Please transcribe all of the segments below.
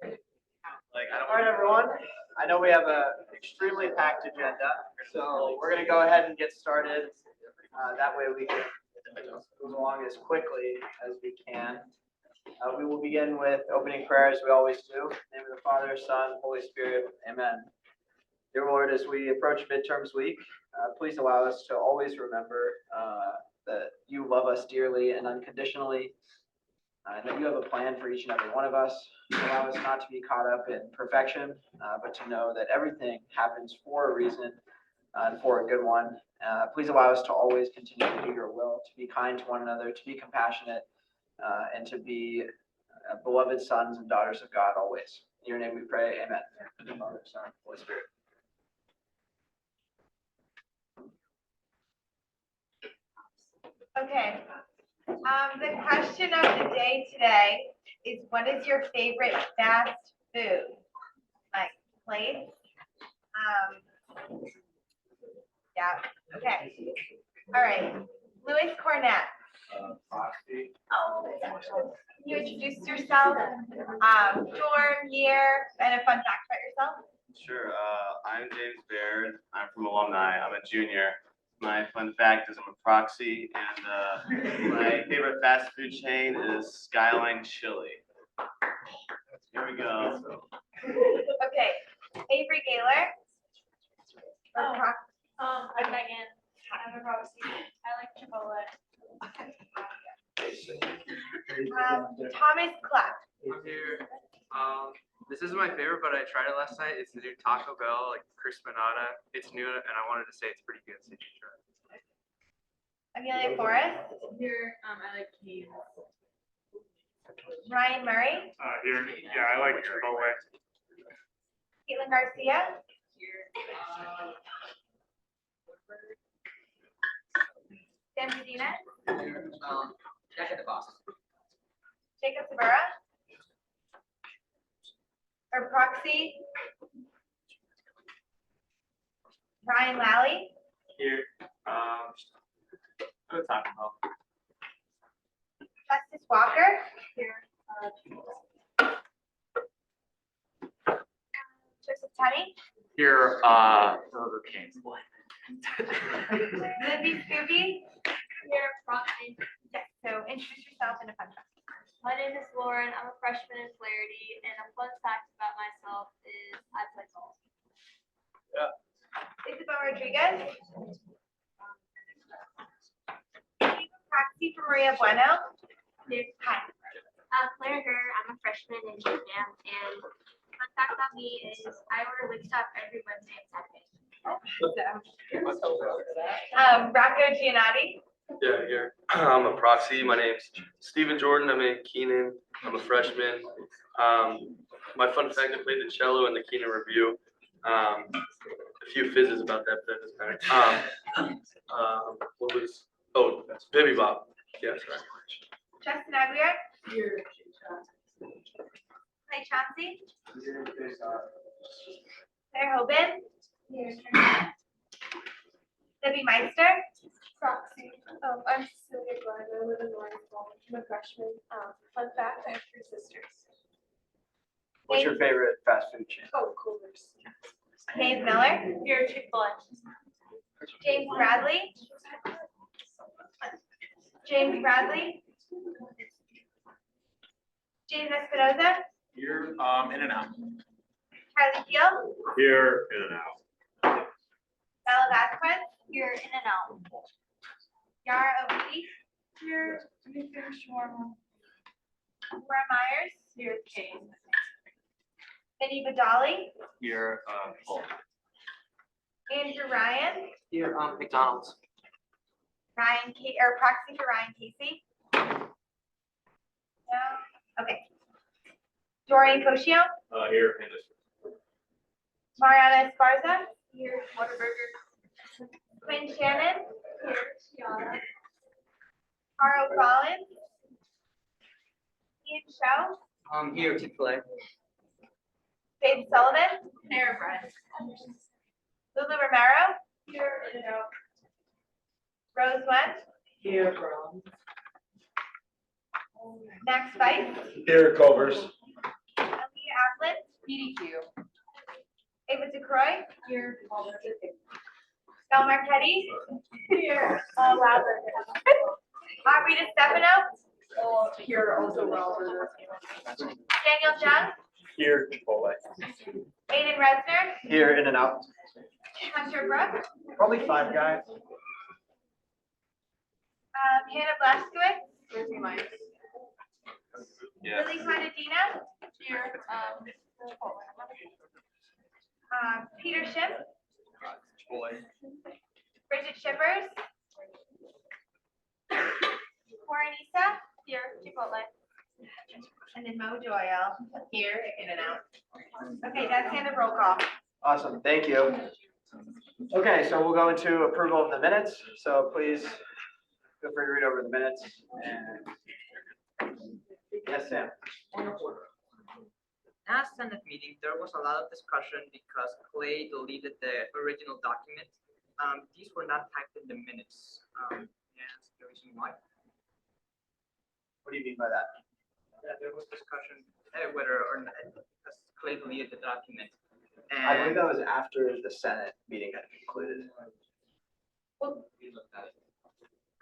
All right, everyone. I know we have an extremely packed agenda, so we're going to go ahead and get started. That way we can move along as quickly as we can. We will begin with opening prayers, we always do. In the name of the Father, Son, Holy Spirit, amen. Dear Lord, as we approach midterms week, please allow us to always remember that you love us dearly and unconditionally, and that you have a plan for each and every one of us. Allow us not to be caught up in perfection, but to know that everything happens for a reason and for a good one. Please allow us to always continue to do your will, to be kind to one another, to be compassionate, and to be beloved sons and daughters of God always. In your name we pray, amen. In the Father, Son, Holy Spirit. Okay. The question of the day today is, what is your favorite fast food? Like place? Yeah. Okay. All right. Louis Cornett. Can you introduce yourself? Dorm, year, and a fun fact about yourself? Sure. I'm James Baird. I'm from Alumni. I'm a junior. My fun fact is I'm a proxy, and my favorite fast food chain is Skyline Chili. Here we go. Okay. Avery Gaylor. I'm Megan. I'm a proxy. I like Chipotle. Thomas Clapp. I'm here. This isn't my favorite, but I tried it last night. It's the new Taco Bell, like Crispinata. It's new, and I wanted to say it's pretty good. So you should try it. Amelia Forrest. Here, I like Cane's. Ryan Murray. Here, yeah, I like Chipotle. Caitlin Garcia. Sam Medina. Jack at the box. Jacob Sabura. Or proxy. Ryan Lally. Here, good Taco Bell. Justice Walker. Here, Joseph Tunney. Here, Burger King. Lindsay Scooby. here, proxy. Yes, so introduce yourself in a fun fact. My name is Lauren. I'm a freshman in Flaherty, and a fun fact about myself is I play golf. Isabel Rodriguez. Proxy for Maria Bueno. Hi. Claire Herr, I'm a freshman in UNAM, and fun fact about me is I order Wingstop every Wednesday and Saturday. Rocco Giannotti. Yeah, here. I'm a proxy. My name's Stephen Jordan. I'm in Keenan. I'm a freshman. My fun fact, I played the cello in the Keenan Review. A few fizzes about that, but that doesn't matter. What was? Oh, that's Bibby Bob. Yeah, that's right. Justin Aguirre. Clay Chauncey. Claire Hoban. Debbie Meister. Proxy. I'm Cecilia Glenn. I live in Lawrenceville. I'm a freshman. Fun fact, I have 3 sisters. What's your favorite fast food chain? Oh, Coolers. Dave Miller. Here, Chick-fil-A. James Bradley. James Bradley. James Espinoza. Here, In and Out. Kylie Peel. Here, In and Out. Bella Vasquez. Here, In and Out. Yara Obidi. Here, shawarma. Laura Myers. Here, Kane. Vinny Badali. Here, Andrew Ryan. Here, McDonald's. Ryan or proxy for Ryan Casey. No. Okay. Dorian Cochio. Here, Industry. Mariana Esparza. Here, Whataburger. Quinn Shannon. Here, Tiana. Carl Collins. Ian Show. Here, Chick-fil-A. Dave Sullivan. Panera Bread. Lulu Romero. Here, In and Out. Rose Went. Here, Bro. Max Spice. Here, Culver's. PDQ. Ava DeCroy. Here. Mel Marquetti. Here. Lauber. Rita Stefano. Here also well. Daniel Jung. Here, Chipotle. Aiden Resner. Here, in and out. Hunter Brooks. Probably 5 guys. Hannah Blaskowitz. Where's your mic? Yes. Lily Cardadina. Here. Peter Schiff. Chipotle. Bridget Shippers. Warren Issa. Here. Chipotle. And then Mo Doyle. Here, in and out. Okay, that's the end of roll call. Awesome, thank you. Okay, so we'll go into approval of the minutes. So please feel free to read over the minutes. And yes, Sam. Last Senate meeting, there was a lot of discussion because Clay deleted the original document. These were not typed in the minutes. And the reason why? What do you mean by that? There was discussion whether or not because Clay deleted the document. I believe And that was after the Senate meeting had concluded.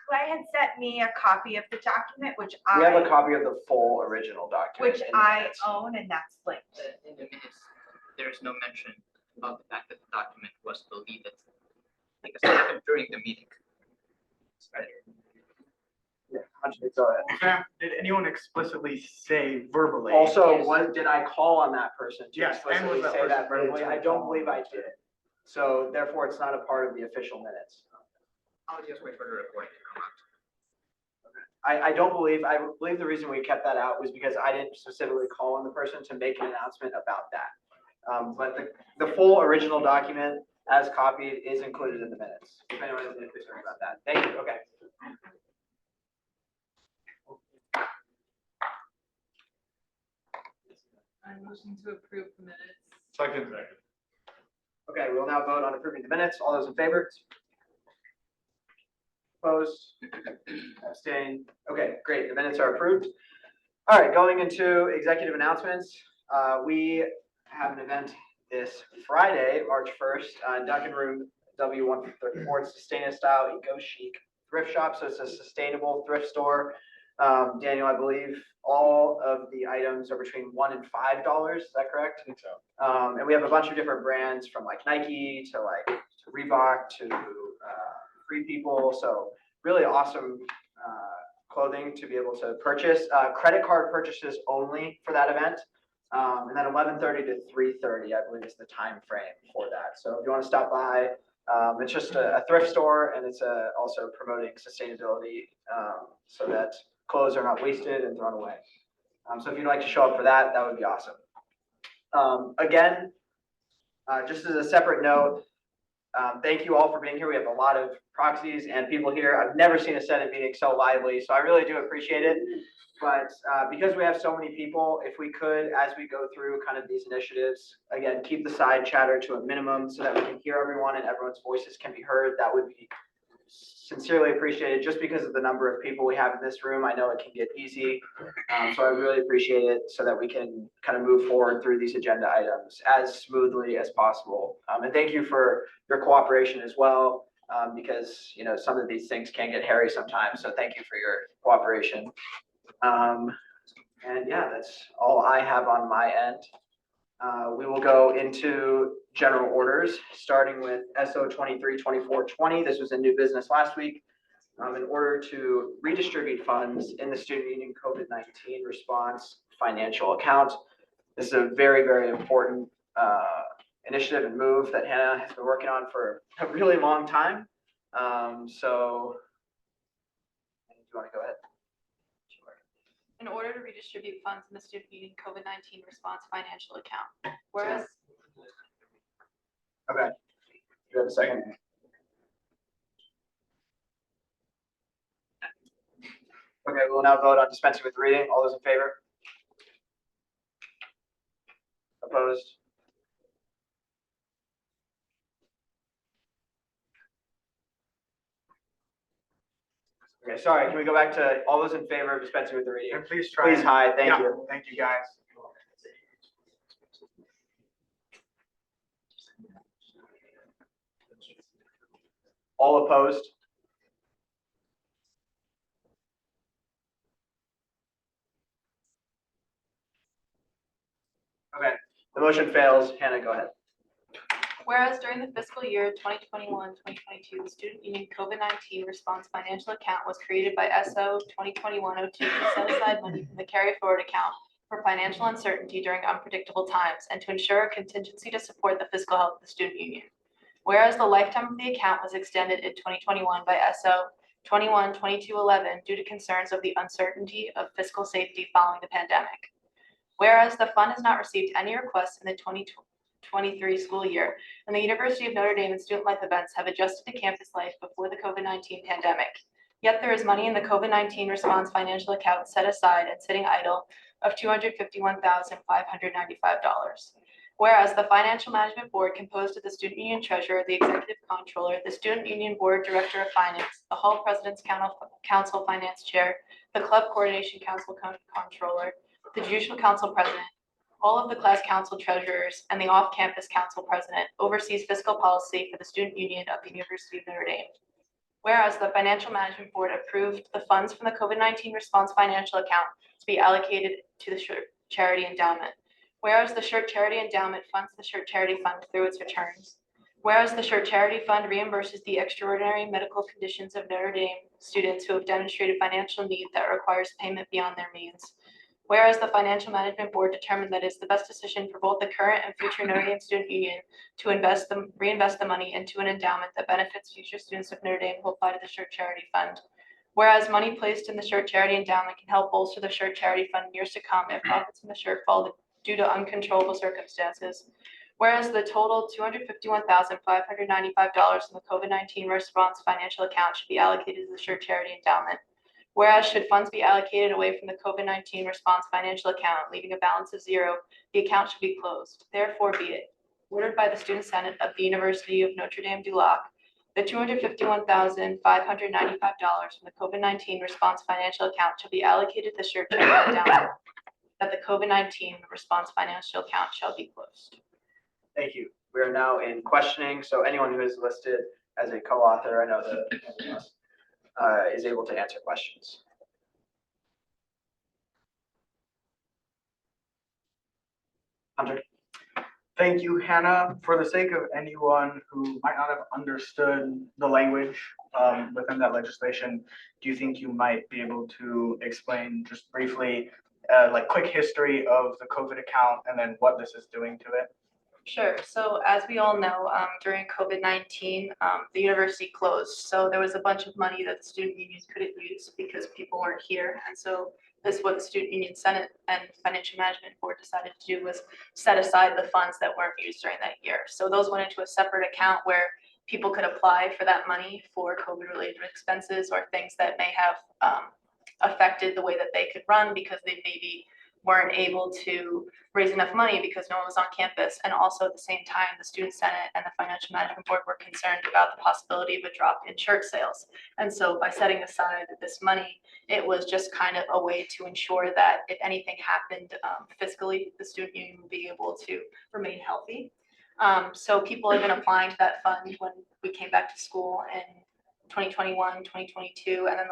Clay had sent me a copy of the document, which We have a I, copy of the full original document. which in the I minutes. own, and that's linked. in the minutes, there is no mention about the fact that the document was deleted. Because it happened during the meeting. Yeah, go ahead. Sam, did anyone explicitly say verbally? Also, did I call on that person to Yes, and explicitly was that say that person verbally? I don't believe I did. So therefore, it's not a part of the official minutes. I'll just wait for the recording to come out. I believe the reason we kept that out was because I didn't specifically call on the person to make an announcement about that. But the full original document as copied is included in the minutes. If anyone has any concern about that. Thank you, okay. I motion to approve the minutes. Second. Okay, we will now vote on approving the minutes. All those in favor? Opposed? Abstained? Okay, great. The minutes are approved. All right, going into executive announcements. We have an event this Friday, March 1st, in Duncan Room W134. It's Sustainable Style Eco Chic Thrift Shop. So it's a sustainable thrift store. Daniel, I believe all of the items are between $1 and $5. Is that correct? I think so. And we have a bunch of different brands from like Nike to Reebok to Free People. So really awesome clothing to be able to purchase. Credit card purchases only for that event. And then 11:30 to 3:30, I believe, is the time frame for that. So if you want to stop by, it's just a thrift store, and it's also promoting sustainability so that clothes are not wasted and thrown away. So if you'd like to show up for that, that would be awesome. Again, just as a separate note, thank you all for being here. We have a lot of proxies and people here. I've never seen a Senate meeting so lively, so I really do appreciate it. But because we have so many people, if we could, as we go through kind of these initiatives, again, keep the side chatter to a minimum so that we can hear everyone and everyone's voices can be heard. That would be sincerely appreciated. Just because of the number of people we have in this room, I know it can get easy. So I really appreciate it so that we can kind of move forward through these agenda items as smoothly as possible. And thank you for your cooperation as well, because some of these things can get hairy sometimes. So thank you for your cooperation. And yeah, that's all I have on my end. We will go into general orders, starting with SO 23-2420. This was a new business last week. In order to redistribute funds in the Student Union COVID-19 response financial account. This is a very, very important initiative and move that Hannah has been working on for a really long time. So, do you want to go ahead? In order to redistribute funds in the Student Union COVID-19 response financial account. Whereas, Okay. You have a second? Okay, we'll now vote on dispensing with reading. All those in favor? Opposed? Okay, sorry, can we go back to all those in favor of dispensing with the reading? And please try. Please hide, thank Yeah, you. Thank you, guys. All opposed? Okay, the motion fails. Hannah, go ahead. Whereas during the fiscal year 2021-2022, the Student Union COVID-19 Response Financial Account was created by SO 2021-02 to set aside money from the carry forward account for financial uncertainty during unpredictable times and to ensure a contingency to support the fiscal health of the student union. Whereas the lifetime of the account was extended in 2021 by SO 21-2211 due to concerns of the uncertainty of fiscal safety following the pandemic. Whereas the fund has not received any requests in the 2023 school year, and the University of Notre Dame and Student Life events have adjusted to campus life before the COVID-19 pandemic. Yet there is money in the COVID-19 response financial account set aside and sitting idle of $251,595. Whereas the Financial Management Board, composed of the Student Union Treasurer, the Executive Comptroller, the Student Union Board Director of Finance, the Hall President's Council Finance Chair, the Club Coordination Council Comptroller, the Judicial Council President, all of the class council treasurers, and the off-campus council president oversees fiscal policy for the Student Union of the University of Notre Dame. Whereas the Financial Management Board approved the funds from the COVID-19 response financial account to be allocated to the Shirt Charity Endowment. Whereas the Shirt Charity Endowment funds the Shirt Charity Fund through its returns. Whereas the Shirt Charity Fund reimburses the extraordinary medical conditions of Notre Dame students who have demonstrated financial need that requires payment beyond their means. Whereas the Financial Management Board determined that it's the best decision for both the current and future Notre Dame Student Union to reinvest the money into an endowment that benefits future students of Notre Dame who apply to the Shirt Charity Fund. Whereas money placed in the Shirt Charity Endowment can help bolster the Shirt Charity Fund in years to come if profits in the shirt fall due to uncontrollable circumstances. Whereas the total $251,595 in the COVID-19 response financial account should be allocated to the Shirt Charity Endowment. Whereas should funds be allocated away from the COVID-19 response financial account, leaving a balance of $0, the account should be closed. Therefore be it. Ordered by the Student Senate of the University of Notre Dame du Lac, the $251,595 from the COVID-19 response financial account shall be allocated to the Shirt Charity Endowment. That the COVID-19 response financial account shall be closed. Thank you. We are now in questioning, so anyone who is listed as a co-author, I know that is able to answer questions. Hunter? Thank you, Hannah. For the sake of anyone who might not have understood the language within that legislation, do you think you might be able to explain just briefly, like quick history of the COVID account and then what this is doing to it? Sure. So as we all know, during COVID-19, the university closed. So there was a bunch of money that the student unions couldn't use because people weren't here. And so this is what the Student Union Senate and Financial Management Board decided to do, was set aside the funds that weren't used during that year. So those went into a separate account where people could apply for that money for COVID-related expenses or things that may have affected the way that they could run because they maybe weren't able to raise enough money because no one was on campus. And also at the same time, the Student Senate and the Financial Management Board were concerned about the possibility of a drop in shirt sales. And so by setting aside this money, it was just kind of a way to ensure that if anything happened fiscally, the student union would be able to remain healthy. So people have been applying to that fund when we came back to school in 2021, 2022, and then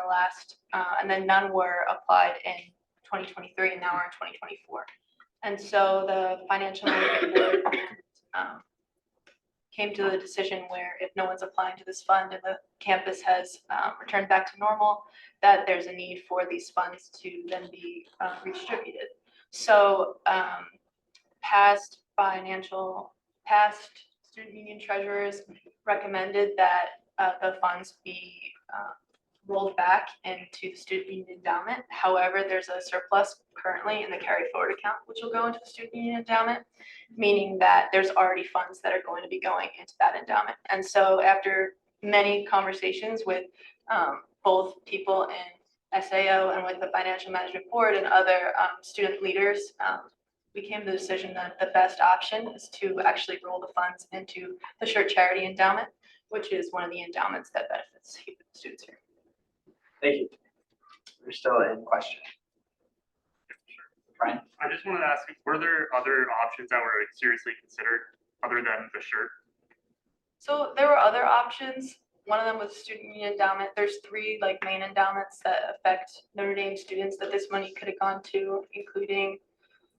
and then none were applied in 2023, and now we're in 2024. And so the Financial Management Board came to the decision where if no one's applying to this fund and the campus has returned back to normal, that there's a need for these funds to then be redistributed. So past student union treasurers recommended that the funds be rolled back into the student union endowment. However, there's a surplus currently in the carry forward account, which will go into the student union endowment, meaning that there's already funds that are going to be going into that endowment. And so after many conversations with both people in SAO and with the Financial Management Board and other student leaders, we came to the decision that the best option is to actually roll the funds into the Shirt Charity Endowment, which is one of the endowments that benefits students here. Thank you. We're still in question. Brian? I just wanted to ask, were there other options that were seriously considered other than the shirt? So there were other options. one of them was student union endowment. There's three like main endowments that affect Notre Dame students that this money could have gone to, including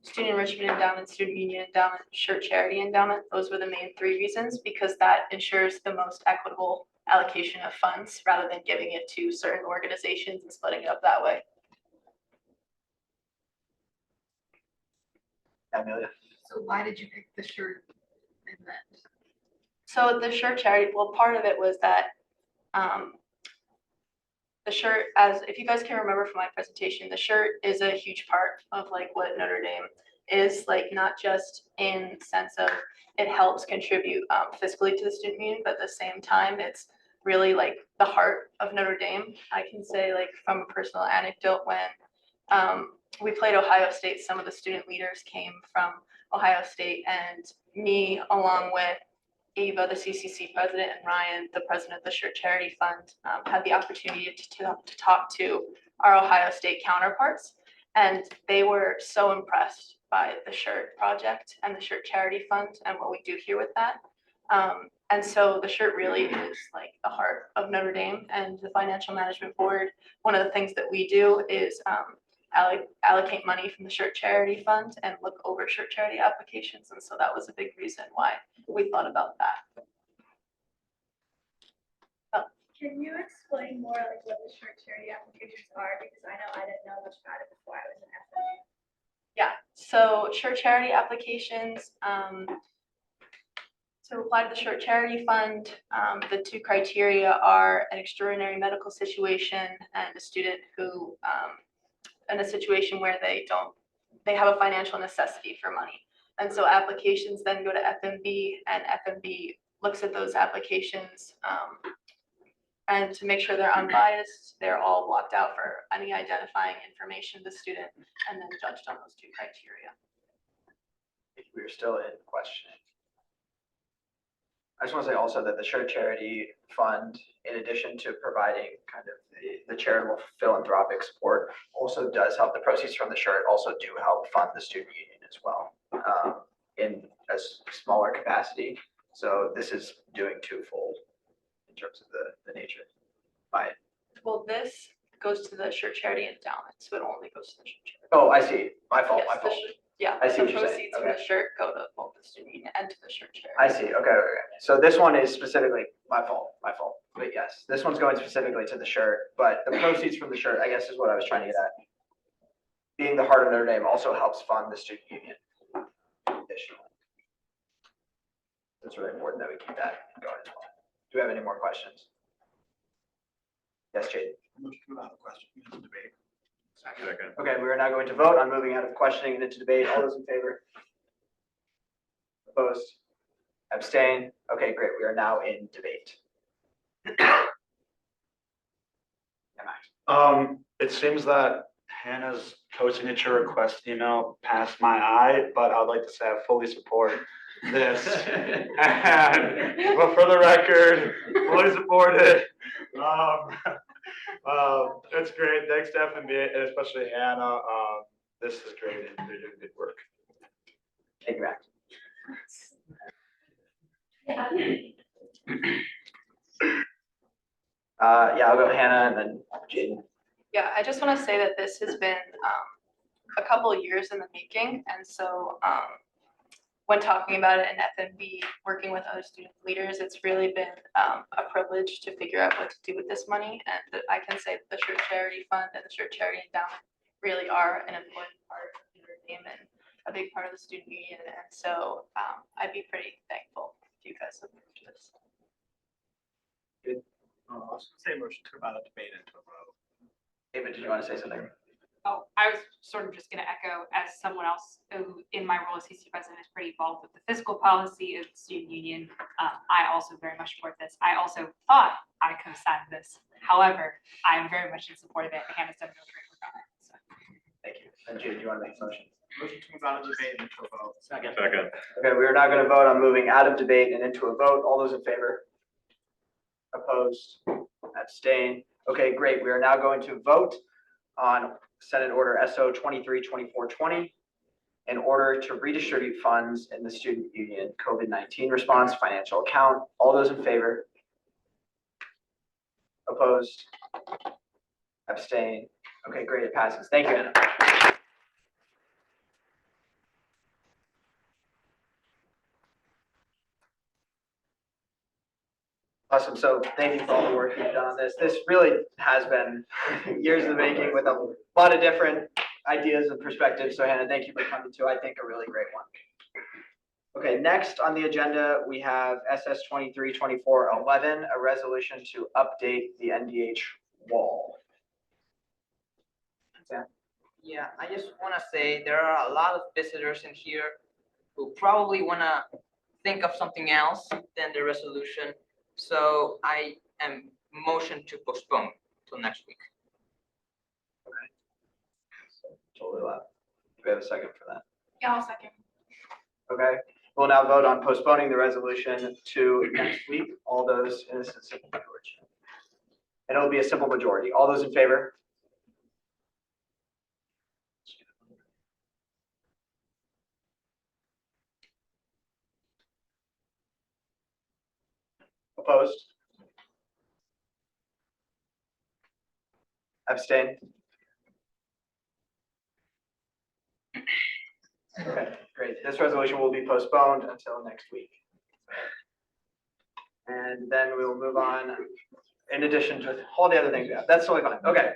student enrichment endowment, student union endowment, shirt charity endowment. Those were the main three reasons, because that ensures the most equitable allocation of funds rather than giving it to certain organizations and splitting it up that way. Amelia? So why did you pick the shirt event? So the shirt charity, well, part of it was that the shirt, as if you guys can remember from my presentation, the shirt is a huge part of like what Notre Dame is, like not just in the sense of it helps contribute fiscally to the student union, but at the same time, it's really like the heart of Notre Dame. I can say like from a personal anecdote, when we played Ohio State, some of the student leaders came from Ohio State, and me along with Ava, the CCC president, and Ryan, the president of the Shirt Charity Fund, had the opportunity to talk to our Ohio State counterparts. And they were so impressed by the shirt project and the Shirt Charity Fund and what we do here with that. And so the shirt really is like the heart of Notre Dame and the Financial Management Board. One of the things that we do is allocate money from the Shirt Charity Fund and look over shirt charity applications. And so that was a big reason why we thought about that. Can you explain more like what the shirt charity applications are? Because I know I didn't know much about it before I was in FMU. Yeah, so shirt charity applications, to apply to the Shirt Charity Fund, the two criteria are an extraordinary medical situation and a student who, in a situation where they have a financial necessity for money. And so applications then go to FMB, and FMB looks at those applications. And to make sure they're unbiased, they're all blocked out for any identifying information of the student and then judged on those two criteria. We're still in questioning. I just want to say also that the Shirt Charity Fund, in addition to providing kind of the charitable philanthropic support, also does help. The proceeds from the shirt also do help fund the student union as well, in a smaller capacity. So this is doing twofold in terms of the nature. By Well, this goes to the Shirt Charity Endowment, so it only goes to the Shirt Charity. oh, I see. My fault. Yes, My the fault. Yeah, I see the what you're saying. proceeds from Okay. the shirt go to both the student union and to the Shirt Charity. I see. Okay. So this one is specifically my fault. My fault. But yes, this one's going specifically to the shirt. But the proceeds from the shirt, I guess, is what I was trying to get at. Being the heart of Notre Dame also helps fund the student union. Additionally, it's really important that we keep that going as well. Do we have any more questions? Yes, Jade. Motion to allow the question into debate. Second. Okay, we are now going to vote on moving out of questioning and into debate. All those in favor? Opposed? Abstain? Okay, great. We are now in debate. Yeah, Max. It seems that Hannah's co-signature request email passed my eye, but I'd like to say I fully support this. And, but for the record, fully support it. It's great. Thanks to FMB and especially Hannah. This is great. And they're doing good work. Thank you, Max. Yeah, I'll go Hannah and then Jaden. Yeah, I just want to say that this has been a couple of years in the making. And so when talking about it in FMB, working with other student leaders, it's really been a privilege to figure out what to do with this money. And that I can say that the Shirt Charity Fund and the Shirt Charity Endowment really are an important part of Notre Dame and a big part of the student union. And so I'd be pretty thankful if you guys approved this. Say motion to allow the debate into a vote. David, did you want to say something? Oh, I was sort of just going to echo as someone else who, in my role as CC president, is pretty involved with the fiscal policy of the student union. I also very much support this. I also thought I could have signed this. However, I am very much in support of it. Hannah's done no great work on it. So. Thank you. And Jaden, do you want to make a motion? Motion to move out of debate into a vote. Second. Okay, we are now going to vote on moving out of debate and into a vote. All those in favor? Opposed? Abstain? Okay, great. We are now going to vote on Senate Order SO 232420 in order to redistribute funds in the student union COVID-19 response financial account. All those in favor? Opposed? Abstain? Okay, great, it passes. Thank you, Anna. Awesome, so thank you for all the work you've done on this. This really has been years in the making with a lot of different ideas and perspectives. So Hannah, thank you for coming to, I think, a really great one. Okay, next on the agenda, we have SS 232411, a resolution to update the NDH wall. Yeah, I just want to say there are a lot of visitors in here who probably want to think of something else than the resolution. So I am motion to postpone till next week. Totally allowed. Do we have a second for that? Yeah, I'll second. Okay, we'll now vote on postponing the resolution to next week. All those in a simple majority. And it'll be a simple majority. All those in favor? Opposed? Abstain? Okay, great. This resolution will be postponed until next week. And then we will move on, in addition to all the other things we have. That's totally fine. Okay.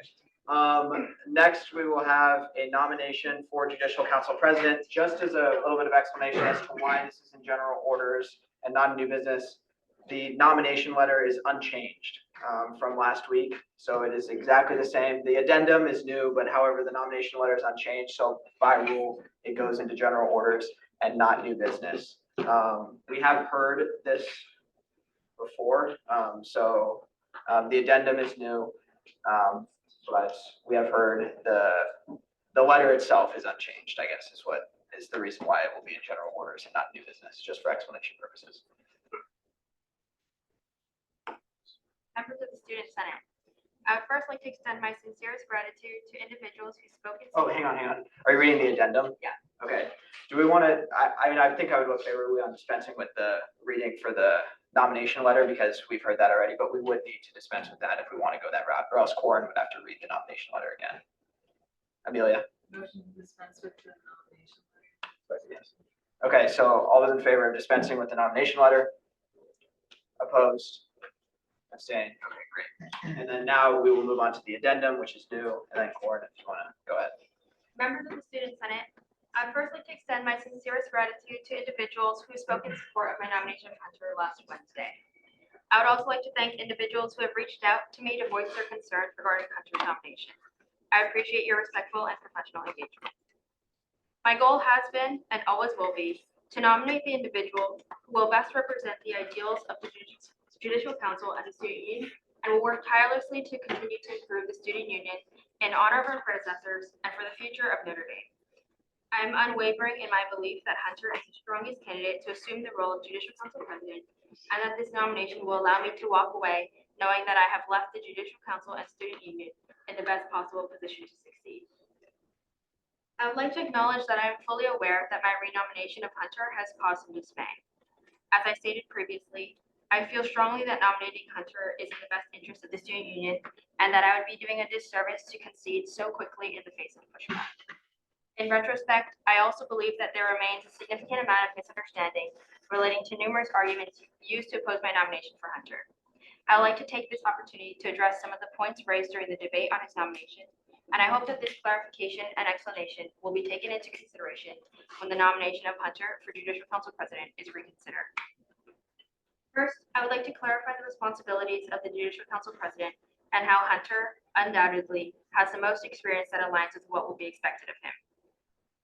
Next, we will have a nomination for judicial council president. Just as a little bit of explanation as to why this is in general orders and not a new business, the nomination letter is unchanged from last week. So it is exactly the same. The addendum is new, but however, the nomination letter is unchanged. So by rule, it goes into general orders and not new business. We have heard this before. The addendum is new. But we have heard the letter itself is unchanged, I guess, is what is the reason why it will be in general orders and not new business, just for explanation purposes. Members of the Student Senate, I would first like to extend my sincerest gratitude to individuals who spoke in. Oh, hang on. Are you reading the addendum? Yeah. Okay. Do we want to, I think I would vote favorably on dispensing with the reading for the nomination letter because we've heard that already, but we would need to dispense with that if we want to go that route, or else Corin would have to read the nomination letter again. Amelia? Motion to dispense with the nomination letter. Yes. Okay, so all those in favor of dispensing with the nomination letter? Opposed? Abstain. Okay, great. And then now we will move on to the addendum, which is new, and then Corin, if you want to go ahead. Members of the Student Senate, I'd first like to extend my sincerest gratitude to individuals who spoke in support of my nomination of Hunter last Wednesday. I would also like to thank individuals who have reached out to me to voice their concerns regarding Hunter's nomination. I appreciate your respectful and professional engagement. My goal has been, and always will be, to nominate the individual who will best represent the ideals of the Judicial Council and the Student Union, and will work tirelessly to continue to improve the Student Union in honor of our predecessors and for the future of Notre Dame. I am unwavering in my belief that Hunter is the strongest candidate to assume the role of Judicial Council President, and that this nomination will allow me to walk away knowing that I have left the Judicial Council and Student Union in the best possible position to succeed. I would like to acknowledge that I am fully aware that my renomination of Hunter has caused some dismay. As I stated previously, I feel strongly that nominating Hunter is in the best interest of the Student Union, and that I would be doing a disservice to concede so quickly in the face of pushback. In retrospect, I also believe that there remains a significant amount of misunderstanding relating to numerous arguments used to oppose my nomination for Hunter. I would like to take this opportunity to address some of the points raised during the debate on his nomination, and I hope that this clarification and explanation will be taken into consideration when the nomination of Hunter for Judicial Council President is reconsidered. First, I would like to clarify the responsibilities of the Judicial Council President and how Hunter undoubtedly has the most experience that aligns with what will be expected of him.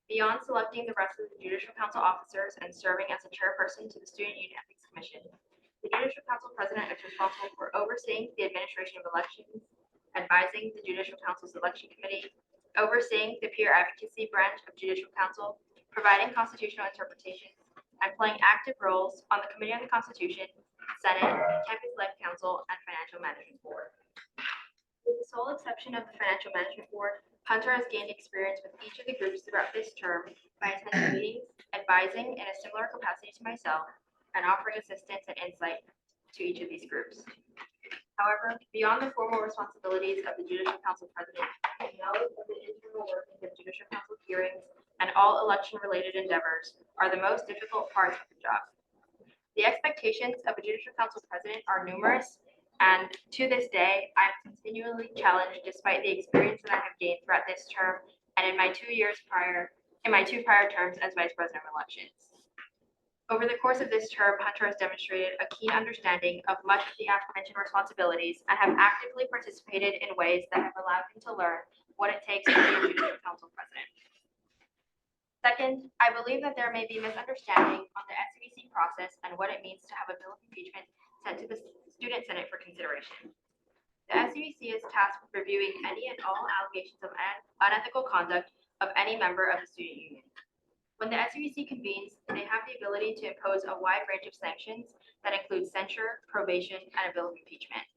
Beyond selecting the rest of the Judicial Council officers and serving as a chairperson to the Student Union Ethics Commission, the Judicial Council President is responsible for overseeing the administration of elections, advising the Judicial Council's election committee, overseeing the peer advocacy branch of Judicial Council, providing constitutional interpretations, and playing active roles on the Committee on the Constitution, Senate, Campus Life Council, and Financial Management Board. With the sole exception of the Financial Management Board, Hunter has gained experience with each of the groups throughout this term by attending meetings, advising in a similar capacity to myself, and offering assistance and insight to each of these groups. However, beyond the formal responsibilities of the Judicial Council President, knowledge of the internal workings of Judicial Council hearings and all election-related endeavors are the most difficult parts of the job. The expectations of a Judicial Council President are numerous, and to this day, I'm continually challenged despite the experience that I have gained throughout this term and in my two prior terms as Vice President of Elections. Over the course of this term, Hunter has demonstrated a keen understanding of much of the aforementioned responsibilities and have actively participated in ways that have allowed him to learn what it takes to be a Judicial Council President. Second, I believe that there may be misunderstanding on the SBC process and what it means to have a bill of impeachment sent to the Student Senate for consideration. The SBC is tasked with reviewing any and all allegations of unethical conduct of any member of the student union. When the SBC convenes, they have the ability to impose a wide range of sanctions that include censure, probation, and a bill of impeachment.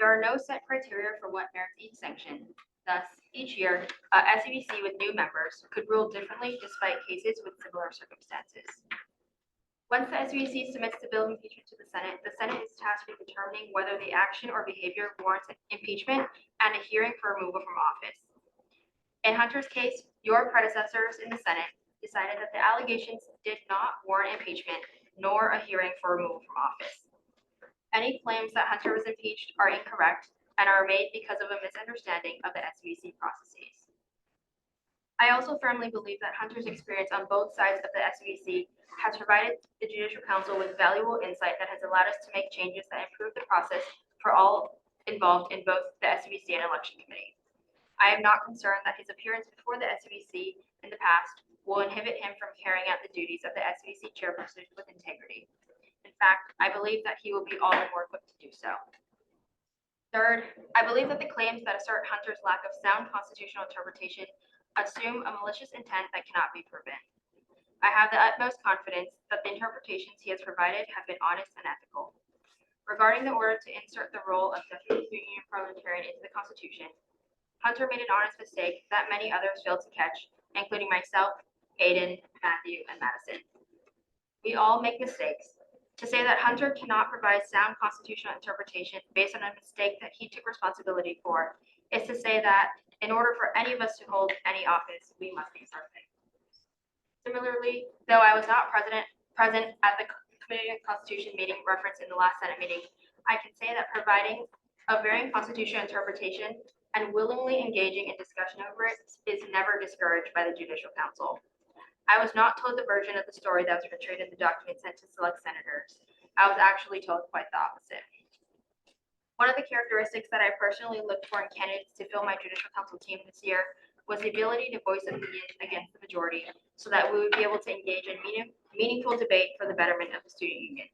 There are no set criteria for what merits each sanction. Thus, each year, a SBC with new members could rule differently despite cases with similar circumstances. Once the SBC submits the bill of impeachment to the Senate is tasked with determining whether the action or behavior warrants impeachment and a hearing for removal from office. In Hunter's case, your predecessors in the Senate decided that the allegations did not warrant impeachment nor a hearing for removal from office. Any claims that Hunter was impeached are incorrect and are made because of a misunderstanding of the SBC processes. I also firmly believe that Hunter's experience on both sides of the SBC has provided the Judicial Council with valuable insight that has allowed us to make changes that improve the process for all involved in both the SBC and Election Committee. I am not concerned that his appearance before the SBC in the past will inhibit him from carrying out the duties of the SBC chairperson with integrity. In fact, I believe that he will be all the more equipped to do so. Third, I believe that the claims that assert Hunter's lack of sound constitutional interpretation assume a malicious intent that cannot be proven. I have the utmost confidence that the interpretations he has provided have been honest and ethical. Regarding the order to insert the role of Deputy Union Parliamentarian into the Constitution, Hunter made an honest mistake that many others failed to catch, including myself, Aiden, Matthew, and Madison. We all make mistakes. To say that Hunter cannot provide sound constitutional interpretation based on a mistake that he took responsibility for is to say that in order for any of us to hold any office, we must be perfect. Similarly, though I was not present at the Committee on Constitution meeting referenced in the last Senate meeting, I can say that providing a varying constitutional interpretation and willingly engaging in discussion over it is never discouraged by the Judicial Council. I was not told the version of the story that was portrayed in the document sent to select senators. I was actually told quite the opposite. One of the characteristics that I personally looked for in candidates to fill my Judicial Council team this year was the ability to voice opinions against the majority so that we would be able to engage in meaningful debate for the betterment of the student union.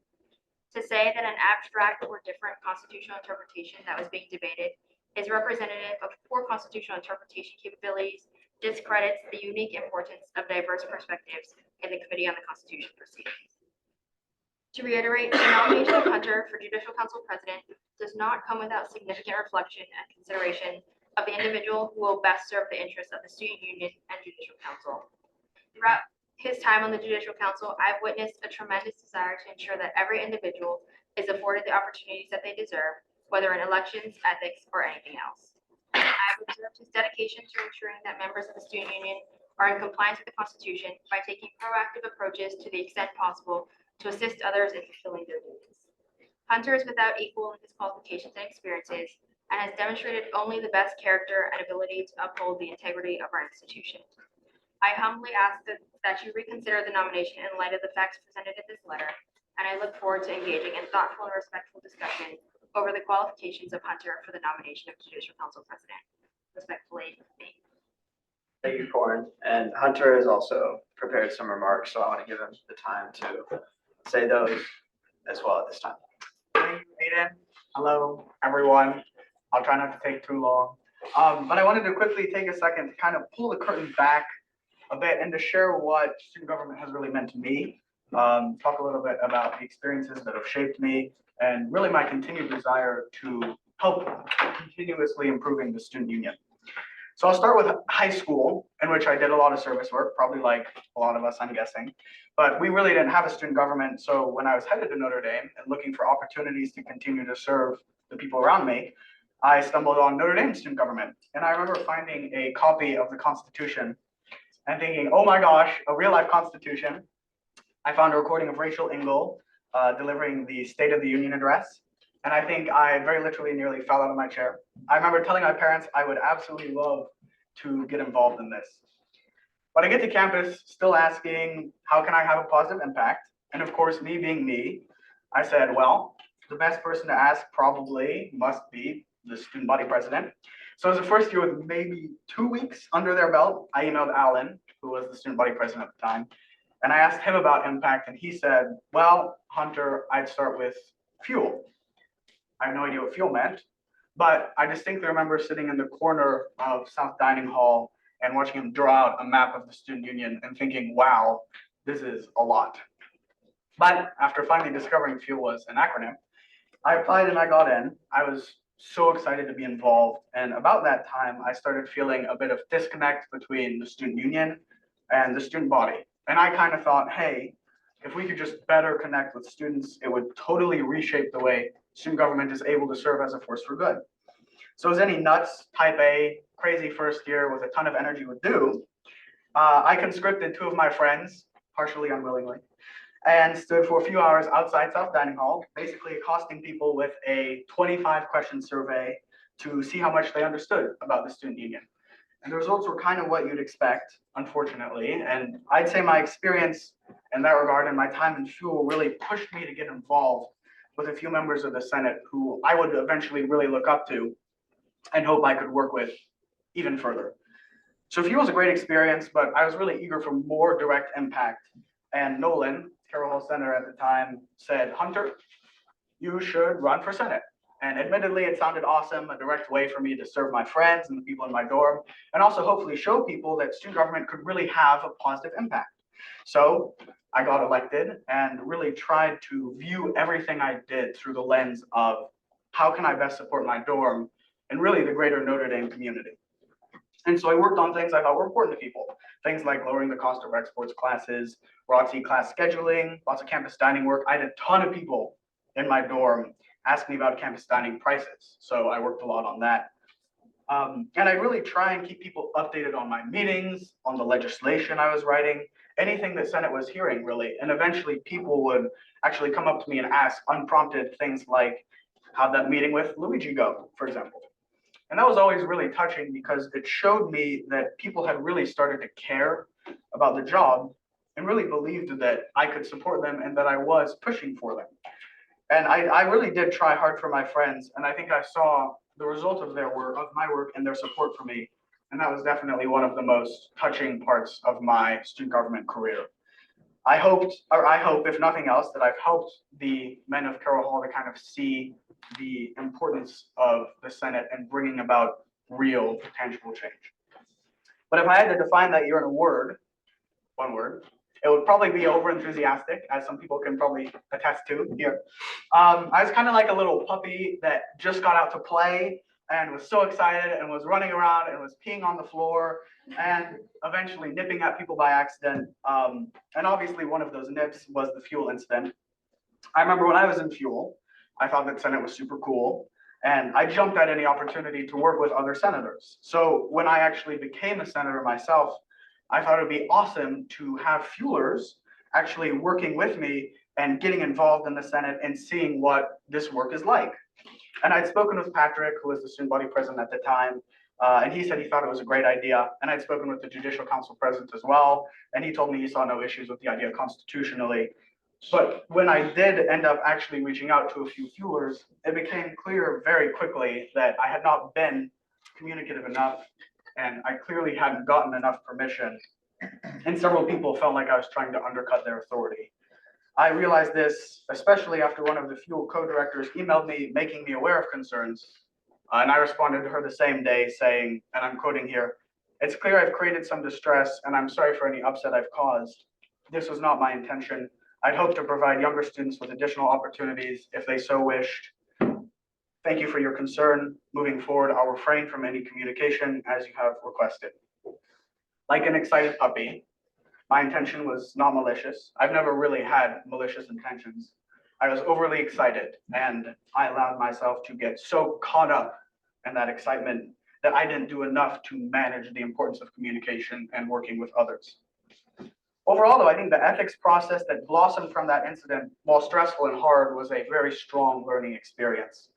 To say that an abstract or different constitutional interpretation that was being debated is representative of poor constitutional interpretation capabilities discredits the unique importance of diverse perspectives in the Committee on the Constitution proceedings. To reiterate, the nomination of Hunter for Judicial Council President does not come without significant reflection and consideration of the individual who will best serve the interests of the Student Union and Judicial Council. Throughout his time on the Judicial Council, I've witnessed a tremendous desire to ensure that every individual is afforded the opportunities that they deserve, whether in elections, ethics, or anything else. I've observed his dedication to ensuring that members of the Student Union are in compliance with the Constitution by taking proactive approaches to the extent possible to assist others in fulfilling their duties. Hunter is without equal in his qualifications and experiences and has demonstrated only the best character and ability to uphold the integrity of our institution. I humbly ask that you reconsider the nomination in light of the facts presented in this letter, and I look forward to engaging in thoughtful and respectful discussion over the qualifications of Hunter for the nomination of Judicial Council President. Respectfully, me. Thank you, Corin. And Hunter has also prepared some remarks, so I want to give him the time to say those as well at this time. Thank you, Aiden. Hello, everyone. I'll try not to take too long. But I wanted to quickly take a second to kind of pull the curtain back a bit and to share what student government has really meant to me. Talk a little bit about the experiences that have shaped me and really my continued desire to help continuously improving the student union. So I'll start with high school, in which I did a lot of service work, probably like a lot of us, I'm guessing. But we really didn't have a student government. So when I was headed to Notre Dame and looking for opportunities to continue to serve the people around me, I stumbled on Notre Dame student government. And I remember finding a copy of the Constitution and thinking, oh my gosh, a real life Constitution. I found a recording of Rachel Engel delivering the State of the Union address. And I think I very literally nearly fell out of my chair. I remember telling my parents I would absolutely love to get involved in this. But I get to campus still asking, how can I have a positive impact? And of course, me being me, I said, well, the best person to ask probably must be the student body president. So as a first year with maybe 2 weeks under their belt, I emailed Alan, who was the student body president at the time, and I asked him about impact, and he said, well, Hunter, I'd start with fuel. I have no idea what fuel meant, but I distinctly remember sitting in the corner of South Dining Hall and watching him draw out a map of the student union and thinking, wow, this is a lot. But after finally discovering fuel was an acronym, I applied and I got in. I was so excited to be involved. And about that time, I started feeling a bit of disconnect between the student union and the student body. And I kind of thought, hey, if we could just better connect with students, it would totally reshape the way student government is able to serve as a force for good. So as any nuts, type A, crazy first year with a ton of energy would do, I conscripted 2 of my friends, partially unwillingly, and stood for a few hours outside South Dining Hall, basically accosting people with a 25-question survey to see how much they understood about the student union. And the results were kind of what you'd expect, unfortunately. And I'd say my experience in that regard and my time in fuel really pushed me to get involved with a few members of the Senate who I would eventually really look up to and hope I could work with even further. So fuel was a great experience, but I was really eager for more direct impact. And Nolan, Carroll Hall Senator at the time, said, Hunter, you should run for Senate. And admittedly, it sounded awesome, a direct way for me to serve my friends and the people in my dorm, and also hopefully show people that student government could really have a positive impact. So I got elected and really tried to view everything I did through the lens of how can I best support my dorm and really the greater Notre Dame community. And so I worked on things I thought were important to people, things like lowering the cost of exports classes, ROTC class scheduling, lots of campus dining work. I had a ton of people in my dorm ask me about campus dining prices. So I worked a lot on that. And I really try and keep people updated on my meetings, on the legislation I was writing, anything that Senate was hearing really. And eventually people would actually come up to me and ask unprompted things like, how'd that meeting with Luigi go, for example? And that was always really touching because it showed me that people had really started to care about the job and really believed that I could support them and that I was pushing for them. And I really did try hard for my friends, and I think I saw the result of their work, of my work, and their support for me. And that was definitely one of the most touching parts of my student government career. I hope, if nothing else, that I've helped the men of Carroll Hall to kind of see the importance of the Senate and bringing about real, tangible change. But if I had to define that year in a word, one word, it would probably be over-enthusiastic, as some people can probably attest to here. I was kind of like a little puppy that just got out to play and was so excited and was running around and was peeing on the floor and eventually nipping at people by accident. And obviously one of those nips was the fuel incident. I remember when I was in fuel, I thought that Senate was super cool. And I jumped at any opportunity to work with other senators. So when I actually became a senator myself, I thought it would be awesome to have fuelers actually working with me and getting involved in the Senate and seeing what this work is like. And I'd spoken with Patrick, who was the student body president at the time, and he said he thought it was a great idea. And I'd spoken with the Judicial Council president as well, and he told me he saw no issues with the idea constitutionally. But when I did end up actually reaching out to a few fuelers, it became clear very quickly that I had not been communicative enough, and I clearly hadn't gotten enough permission. And several people felt like I was trying to undercut their authority. I realized this, especially after one of the fuel co-directors emailed me, making me aware of concerns. And I responded to her the same day saying, and I'm quoting here, "It's clear I've created some distress and I'm sorry for any upset I've caused. This was not my intention. I'd hope to provide younger students with additional opportunities if they so wished. Thank you for your concern. Moving forward, I'll refrain from any communication as you have requested." Like an excited puppy, my intention was not malicious. I've never really had malicious intentions. I was overly excited and I allowed myself to get so caught up in that excitement that I didn't do enough to manage the importance of communication and working with others. Overall, though, I think the ethics process that blossomed from that incident, while stressful and hard, was a very strong learning experience.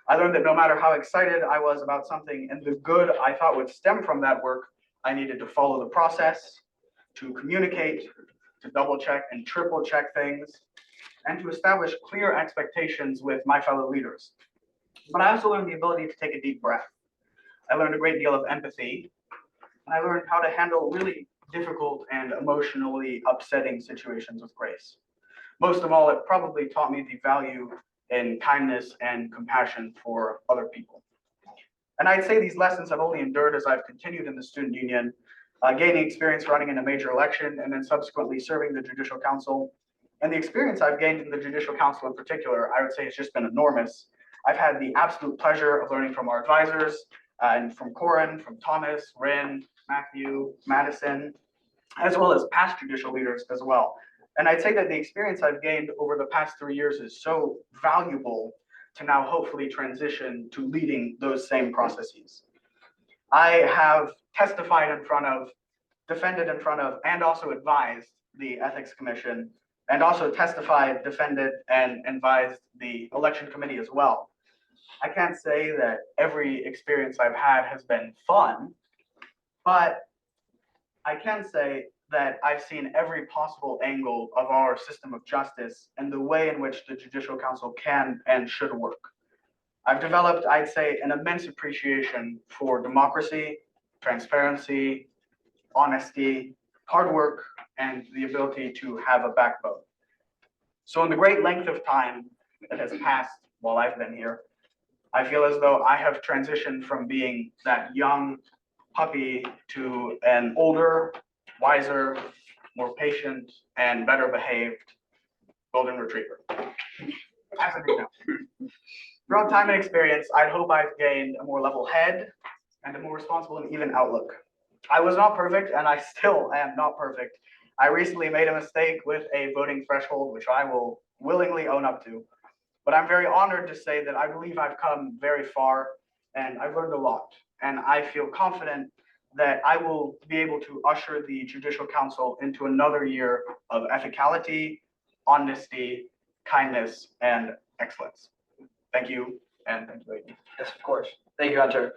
I learned that no matter how excited I was about something and the good I thought would stem from that work, I needed to follow the process, to communicate, to double check and triple check things, and to establish clear expectations with my fellow leaders. But I also learned the ability to take a deep breath. I learned a great deal of empathy, and I learned how to handle really difficult and emotionally upsetting situations with grace. Most of all, it probably taught me the value in kindness and compassion for other people. And I'd say these lessons have only endured as I've continued in the student union, gaining experience running in a major election and then subsequently serving the Judicial Council. And the experience I've gained in the Judicial Council in particular, I would say, has just been enormous. I've had the absolute pleasure of learning from our advisors, and from Corin, from Thomas, Rin, Matthew, Madison, as well as past judicial leaders as well. And I'd say that the experience I've gained over the past 3 years is so valuable to now hopefully transition to leading those same processes. I have testified in front of, defended in front of, and also advised the Ethics Commission, and also testified, defended, and advised the Election Committee as well. I can't say that every experience I've had has been fun, but I can say that I've seen every possible angle of our system of justice and the way in which the Judicial Council can and should work. I've developed, I'd say, an immense appreciation for democracy, transparency, honesty, hard work, and the ability to have a backbone. So in the great length of time that has passed while I've been here, I feel as though I have transitioned from being that young puppy to an older, wiser, more patient, and better behaved golden retriever. As I do now. Throughout time and experience, I hope I've gained a more level head and a more responsible and even outlook. I was not perfect, and I still am not perfect. I recently made a mistake with a voting threshold, which I will willingly own up to. But I'm very honored to say that I believe I've come very far and I've learned a lot. And I feel confident that I will be able to usher the Judicial Council into another year of ethicality, honesty, kindness, and excellence. Thank you, and thank you, Aiden. Yes, of course. Thank you, Hunter.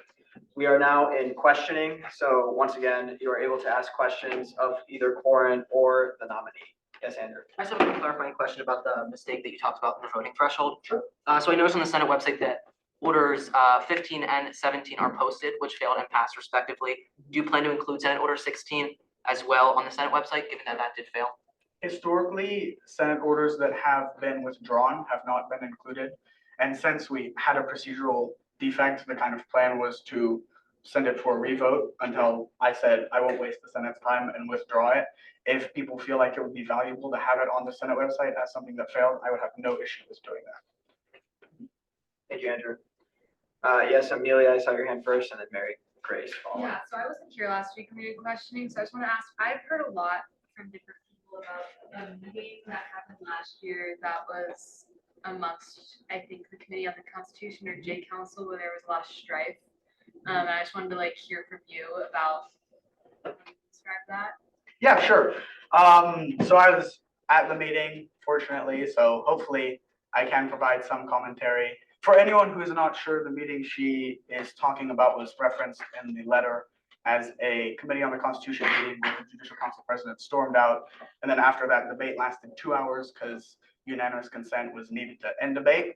We are now in questioning. So once again, you are able to ask questions of either Corin or the nominee. Yes, Andrew. I just have a clarifying question about the mistake that you talked about in the voting threshold. Sure. So I noticed on the Senate website that orders 15 and 17 are posted, which failed and passed respectively. Do you plan to include Senate Order 16 as well on the Senate website, given that that did fail? Historically, Senate orders that have been withdrawn have not been included. And since we had a procedural defect, the kind of plan was to send it for a revote until I said I won't waste the Senate's time and withdraw it. If people feel like it would be valuable to have it on the Senate website as something that failed, I would have no issue with doing that. Thank you, Andrew. Yes, Amelia, I saw your hand first, and then Mary Grace following. Yeah, so I wasn't here last week when we did questioning, so I just want to ask, I've heard a lot from different people about the meeting that happened last year that was amongst, I think, the Committee on the Constitution or J Council, where there was a lot of strife. And I just wanted to hear from you about describe that. Yeah, sure. So I was at the meeting, fortunately, so hopefully I can provide some commentary. For anyone who is not sure, the meeting she is talking about was referenced in the letter as a Committee on the Constitution meeting where the Judicial Council President stormed out. And then after that, debate lasted 2 hours because unanimous consent was needed to end debate.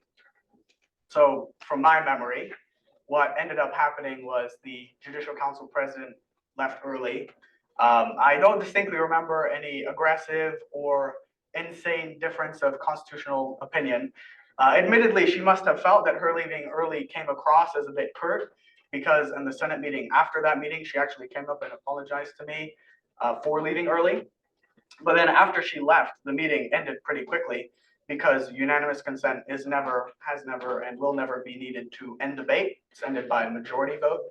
So from my memory, what ended up happening was the Judicial Council President left early. I don't distinctly remember any aggressive or insane difference of constitutional opinion. Admittedly, she must have felt that her leaving early came across as a bit curt, because in the Senate meeting after that meeting, she actually came up and apologized to me for leaving early. But then after she left, the meeting ended pretty quickly because unanimous consent is never, has never, and will never be needed to end debate. It's ended by a majority vote.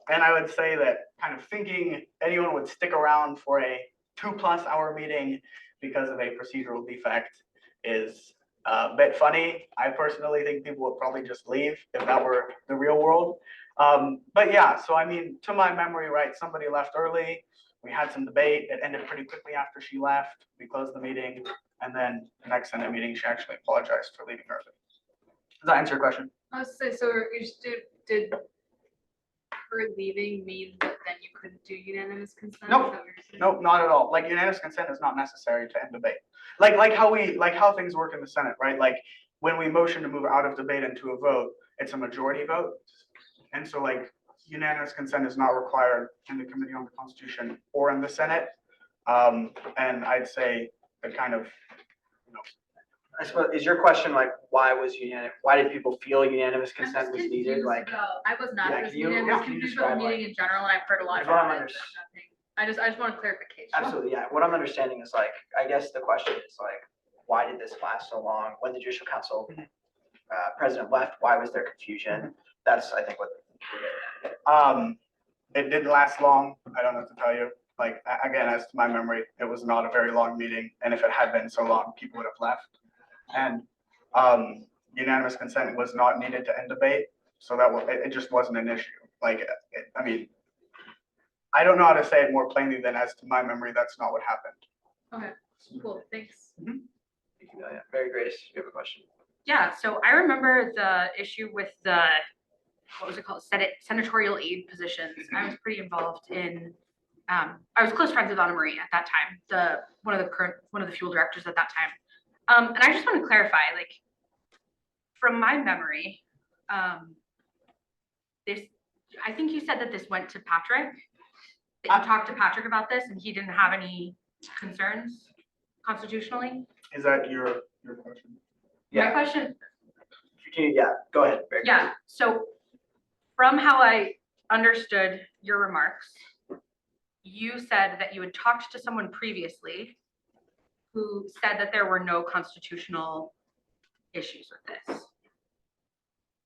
And I would say that kind of thinking anyone would stick around for a 2+ hour meeting because of a procedural defect is a bit funny. I personally think people would probably just leave if that were the real world. But yeah, so I mean, to my memory, right, somebody left early. We had some debate. It ended pretty quickly after she left. We closed the meeting. And then the next Senate meeting, she actually apologized for leaving early. Does that answer your question? I was say, so did her leaving mean that then you couldn't do unanimous consent? Nope. Is that what you're saying? Nope, not at all. Like unanimous consent is not necessary to end debate. Like how things work in the Senate, right? Like when we motion to move out of debate into a vote, it's a majority vote. And so like unanimous consent is not required in the Committee on the Constitution or in the Senate. And I'd say the kind of, I suppose, is your question like, why did people feel unanimous I'm consent just was needed? confused Like, about- I was not, Yeah, just can you- unanimous, yeah, can you confused about the describe, meeting in general, and I've heard a lot That's what I'm about it, but nothing. I just want clarification. absolutely, yeah. What I'm understanding is like, I guess the question is like, why did this last so long? When the Judicial Council president left, why was there confusion? That's, I think, what we're getting at. it didn't last long. I don't know what to tell you. Like, again, as to my memory, it was not a very long meeting. And if it had been so long, people would have left. And unanimous consent was not needed to end debate. So it just wasn't an issue. Like, I mean, I don't know how to say it more plainly than as to my memory, that's not what happened. Okay, cool, thanks. Thank you, Amelia. Mary Grace, you have a question? Yeah, so I remember the issue with the, what was it called, senatorial aid positions. I was pretty involved in, I was close friends with Anna Marie at that time, one of the fuel directors at that time. And I just want to clarify, like, from my memory, I think you said that this went to Patrick, that you talked to Patrick about this and he didn't have any concerns constitutionally? Is that your question? My question, Yeah, go ahead. Mary Grace. yeah, so from how I understood your remarks, you said that you had talked to someone previously who said that there were no constitutional issues with this.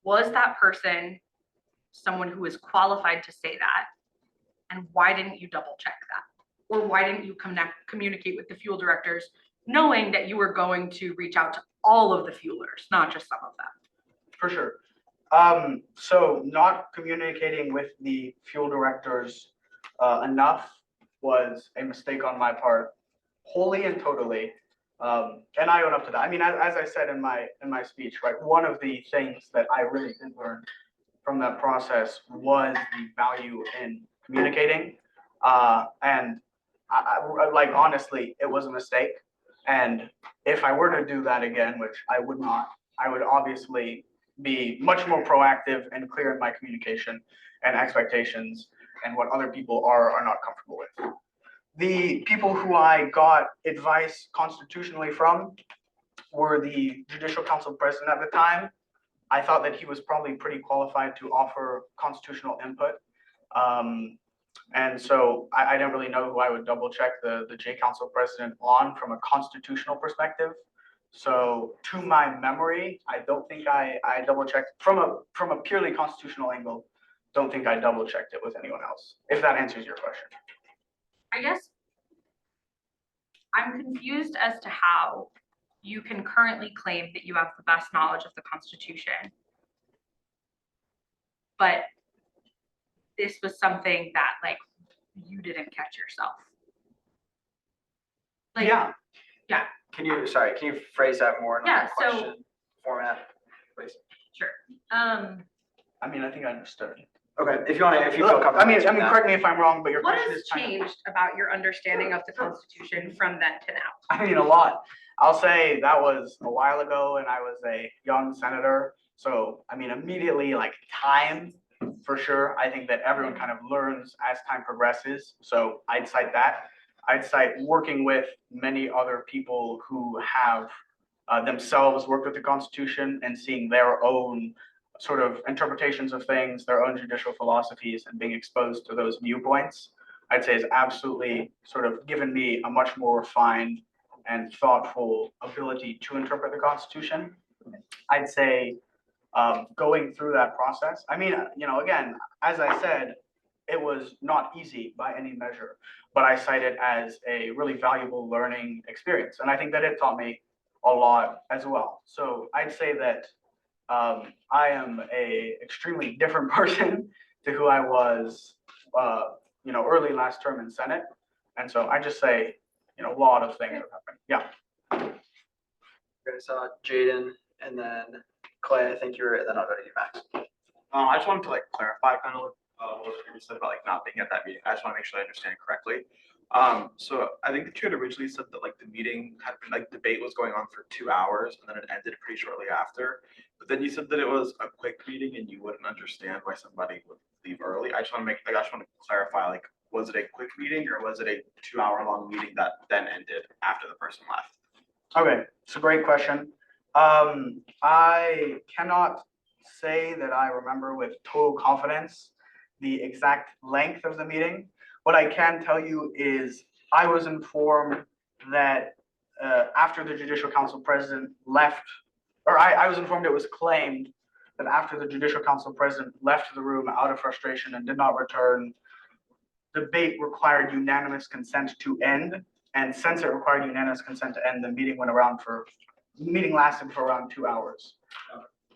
Was that person someone who is qualified to say that? And why didn't you double check that? Or why didn't you communicate with the fuel directors, knowing that you were going to reach out to all of the fuelers, not just some of them? For sure. So not communicating with the fuel directors enough was a mistake on my part, wholly and totally. And I own up to that. I mean, as I said in my speech, right, one of the things that I really did learn from that process was the value in communicating. And I like, honestly, it was a mistake. And if I were to do that again, which I would not, I would obviously be much more proactive and clear in my communication and expectations and what other people are or not comfortable with. The people who I got advice constitutionally from were the Judicial Council president at the time. I thought that he was probably pretty qualified to offer constitutional input. And so I don't really know who I would double check the J Council president on from a constitutional perspective. So to my memory, I don't think I double checked from a purely constitutional angle. Don't think I double checked it with anyone else, if that answers your question. I guess I'm confused as to how you can currently claim that you have the best knowledge of the Constitution, but this was something that, like, you didn't catch yourself. Like, Yeah. Yeah, Can you phrase that more in Yeah, a so- question format, please? sure. I mean, I think I understood. Okay, if you feel comfortable. I mean, answering that. correct me if I'm wrong, but your What question has is kind of. changed about your understanding of the Constitution from then to now? I mean, a lot. I'll say that was a while ago and I was a young senator. So, I mean, immediately, like, time, for sure. I think that everyone kind of learns as time progresses. So I'd cite that. I'd cite working with many other people who have themselves worked with the Constitution and seeing their own sort of interpretations of things, their own judicial philosophies, and being exposed to those viewpoints. I'd say has absolutely sort of given me a much more refined and thoughtful ability to interpret the Constitution. I'd say going through that process, I mean, you know, again, as I said, it was not easy by any measure, but I cite it as a really valuable learning experience. And I think that it taught me a lot as well. So I'd say that I am a extremely different person to who I was, early last term in Senate. And so I just say, a lot of things have happened. Yeah. Okay, so Jaden and then Clay, I think you're, and then I'll go to you, Max. I just wanted to like clarify kind of what you said about like not being at that meeting. I just want to make sure I understand correctly. So I think that you had originally said that like the meeting had been like debate was going on for 2 hours and then it ended pretty shortly after. But then you said that it was a quick meeting and you wouldn't understand why somebody would leave early. I just want to clarify, like, was it a quick meeting or was it a 2-hour-long meeting that then ended after the person left? Okay, it's a great question. I cannot say that I remember with total confidence the exact length of the meeting. What I can tell you is I was informed that after the Judicial Council president left, or I was informed it was claimed that after the Judicial Council president left the room out of frustration and did not return, debate required unanimous consent to end. And since it required unanimous consent to end, the meeting lasted for around 2 hours.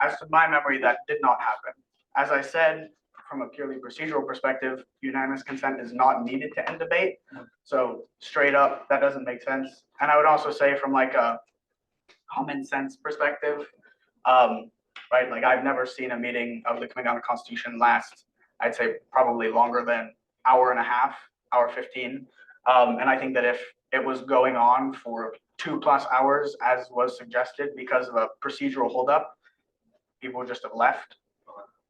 As to my memory, that did not happen. As I said, from a purely procedural perspective, unanimous consent is not needed to end debate. So straight up, that doesn't make sense. And I would also say from like a common sense perspective, right? Like I've never seen a meeting of the Committee on the Constitution last, I'd say probably longer than hour and a half, hour 15. And I think that if it was going on for 2+ hours, as was suggested, because of a procedural holdup, people would just have left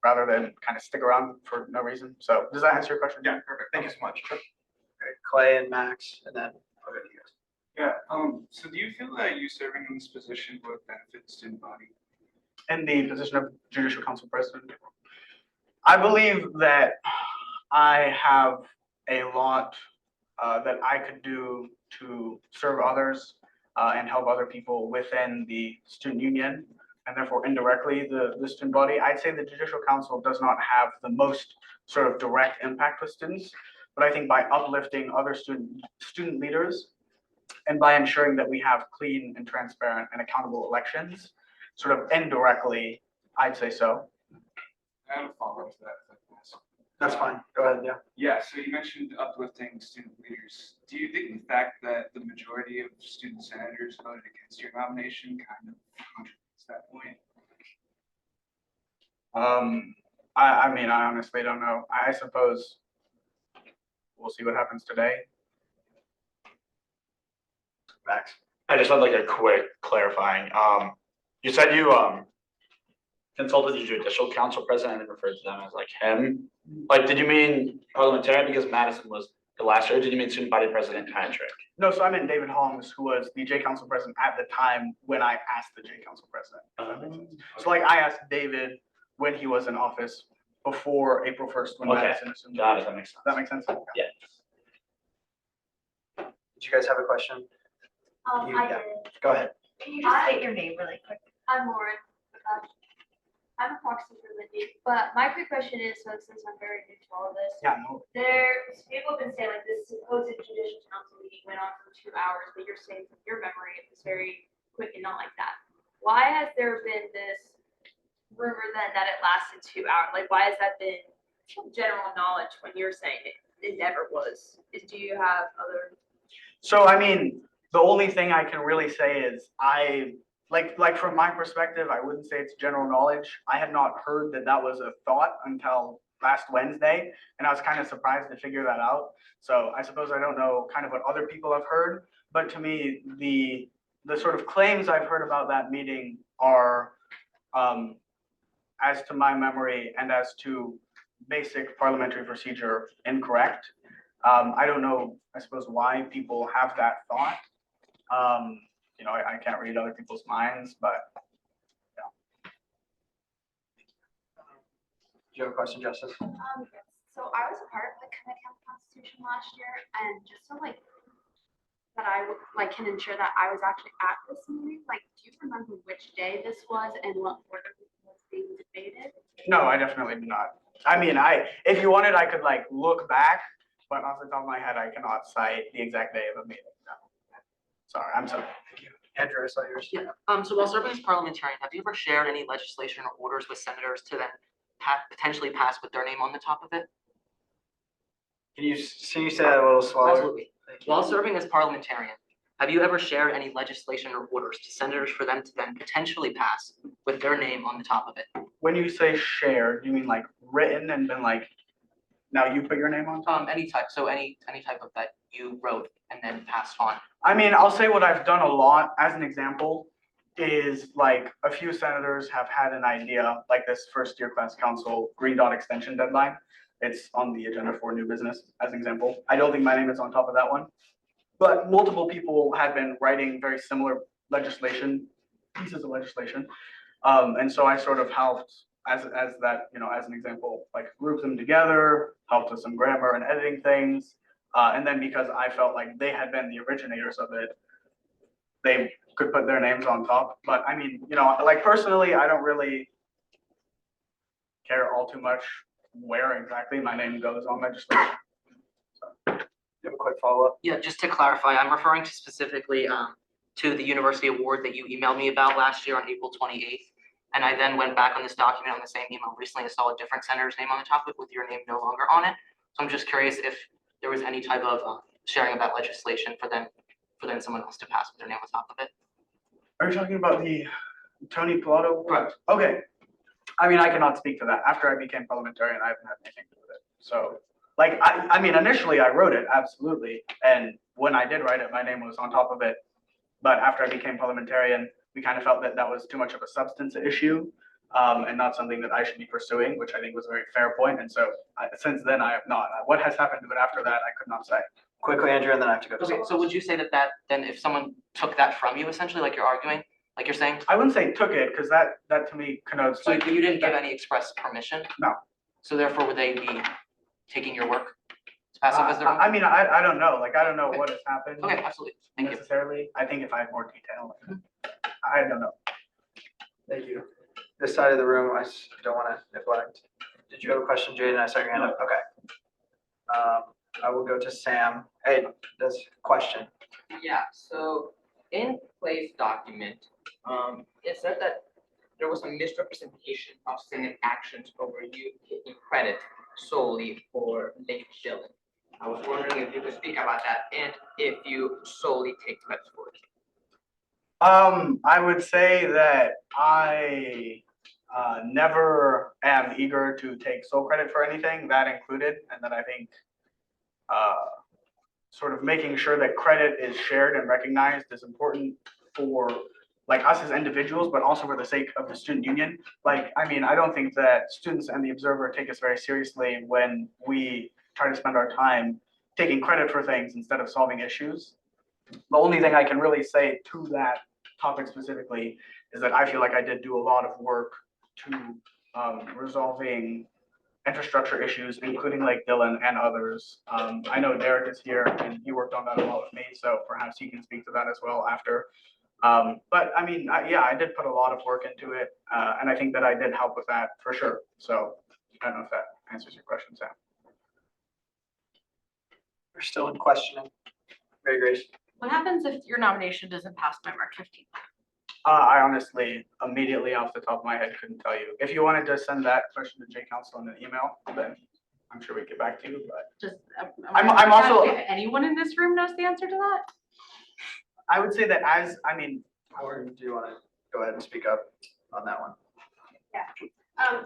rather than kind of stick around for no reason. So does that answer your question? Yeah, perfect. Thank you so much. Okay, Clay and Max, and then I'll go to you guys. Yeah, so do you feel that you serving in this position would benefit the student body? In the position of Judicial Council President, I believe that I have a lot that I could do to serve others and help other people within the student union, and therefore indirectly the student body. I'd say the Judicial Council does not have the most sort of direct impact with students, but I think by uplifting other student leaders and by ensuring that we have clean and transparent and accountable elections, sort of indirectly, I'd say so. I have a follow-up to that. if I can ask. That's fine. Go ahead, yeah. Yeah, so you mentioned uplifting student leaders. Do you think the fact that the majority of student senators voted against your nomination kind of contradicts that point? I mean, I honestly don't know. I suppose we'll see what happens today. Max. I just had like a quick clarifying. You said you consulted the Judicial Council president and referred to them as like him. Like, did you mean parliamentarian because Madison was the last year, or did you mean student body president Patrick? No, so I meant David Holmes, who was the J Council president at the time when I asked the J Council president. So like I asked David when he was in office before April 1st when Okay, Madison assumed. got it, that makes sense. That makes sense? Yeah. Did you guys have a question? You- I yeah. did. Go ahead. Can you just state your name really quick? I'm Lauren. I'm a proxy for Lindy, but my quick question is, so since I'm very new to all of this, Yeah, no. people have been saying like this supposed judicial council meeting went on for 2 hours, but you're saying from your memory it was very quick and not like that. Why has there been this rumor then that it lasted 2 hours? Like, why has that been general knowledge when you're saying it never was? Do you have other? So I mean, the only thing I can really say is like from my perspective, I wouldn't say it's general knowledge. I had not heard that that was a thought until last Wednesday, and I was kind of surprised to figure that out. So I suppose I don't know kind of what other people have heard, but to me, the sort of claims I've heard about that meeting are, as to my memory and as to basic parliamentary procedure, incorrect. I don't know, I suppose, why people have that thought. I can't read other people's minds, but Do you have a question, Justice? Yes. So I was a part of the Committee on the Constitution last year, and just so like that I can ensure that I was actually at this meeting. Like, do you remember which day this was and what order was being debated? no, I definitely do not. I mean, if you wanted, I could like look back, but off the top of my head, I cannot cite the exact day of the meeting. No. Sorry, I'm sorry. Andrew, I saw yours. Yeah, so while serving as parliamentarian, have you ever shared any legislation or orders with senators to then potentially pass with their name on the top of it? Can you say that a little slower? Absolutely. Thank you. While serving as parliamentarian, have you ever shared any legislation or orders to senators for them to then potentially pass with their name on the top of it? When you say shared, you mean like written and been like, now you put your name on top? Any type, so any type of that you wrote and then passed on. I mean, I'll say what I've done a lot as an example is like a few senators have had an idea, like this first year class council green dot extension deadline. It's on the agenda for new business as an example. I don't think my name is on top of that one. But multiple people had been writing very similar legislation, pieces of legislation. And so I sort of helped as that, you know, as an example, like group them together, helped with some grammar and editing things. And then because I felt like they had been the originators of it, they could put their names on top. But I mean, you know, like personally, I don't really care all too much where exactly my name goes on legislation. So, you have a quick follow-up? Yeah, just to clarify, I'm referring to specifically to the university award that you emailed me about last year on April 28th. And I then went back on this document on the same email recently and saw a different senator's name on the top of it with your name no longer on it. So I'm just curious if there was any type of sharing of that legislation for then someone else to pass with their name on top of it. Are you talking about the Tony Pilato? Correct. Okay. I mean, I cannot speak to that. After I became parliamentarian, I haven't had anything to do with it. So, like, I mean, initially I wrote it, absolutely. And when I did write it, my name was on top of it. But after I became parliamentarian, we kind of felt that that was too much of a substance issue and not something that I should be pursuing, which I think was a very fair point. And so since then, I have not. What has happened to it after that, I could not say. Quickly, Andrew, and then I have to go to Okay, someone so else. would you say that then if someone took that from you essentially, like you're arguing, like you're saying? I wouldn't say took it because that to me connotes. So you didn't give any express permission? No. So therefore, would they be taking your work to pass off as their own? I mean, I don't know. Like, I don't know what has happened. Okay, absolutely. Thank you. Necessarily. I think if I had more detail, I don't know. Thank you. This side of the room, I don't want to neglect. Did you have a question, Jaden? I saw your hand up. Okay. I will go to Sam. Hey, this question. Yeah, so in Clay's document, it said that there was a misrepresentation of Senate actions over you taking credit solely for late billing. I was wondering if you could speak about that and if you solely take credit for it. I would say that I never am eager to take sole credit for anything, that included, and that I think sort of making sure that credit is shared and recognized is important for like us as individuals, but also for the sake of the student union. Like, I mean, I don't think that students and the Observer take us very seriously when we try to spend our time taking credit for things instead of solving issues. The only thing I can really say to that topic specifically is that I feel like I did do a lot of work to resolving infrastructure issues, including Lake Dillon and others. I know Derek is here and he worked on that a lot with me, so perhaps he can speak to that as well after. But I mean, yeah, I did put a lot of work into it, and I think that I did help with that for sure. So I don't know if that answers your question, Sam. We're still in questioning. Mary Grace. What happens if your nomination doesn't pass by March 15th? I honestly, immediately off the top of my head, couldn't tell you. If you wanted to send that question to J Council in an email, then I'm sure we'd get back to you, but Just, I'm also- if anyone in this room knows the answer to that? I would say that Or do you want to go ahead and speak up on that one?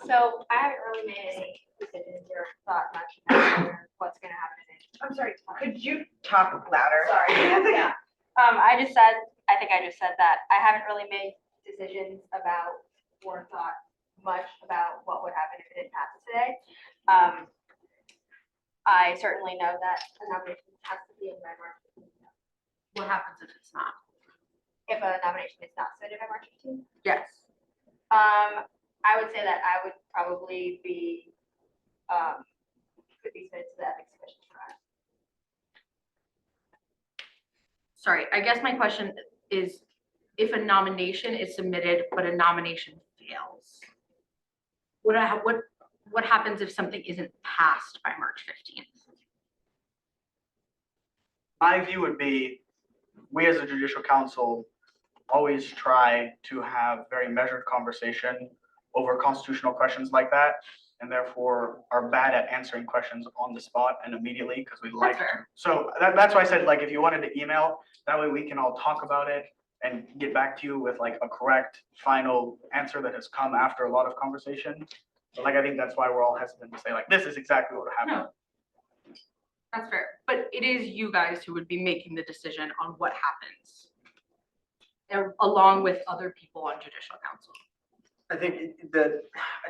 So I haven't really made any decisions or thought much about what's gonna happen. I'm sorry, could you talk louder? Sorry, yeah. I think I just said that I haven't really made decisions about or thought much about what would happen if it didn't pass today. I certainly know that a nomination has to be in by March 15th. What happens if it's not? If a nomination is not submitted by March 15th. Yes. I would say that I would probably be, could be submitted to the ethics commission for that. Sorry, I guess my question is, if a nomination is submitted, but a nomination fails, what happens if something isn't passed by March 15th? my view would be, we as a judicial council always try to have very measured conversation over constitutional questions like that, and therefore are bad at answering questions on the spot and immediately, because we like to. So that's why I said, like, if you wanted to email, that way we can all talk about it and get back to you with like a correct final answer that has come after a lot of conversation. So like, I think that's why we're all hesitant to say like, this is exactly what happened. That's fair, but it is you guys who would be making the decision on what happens. Along with other people on judicial council. I think the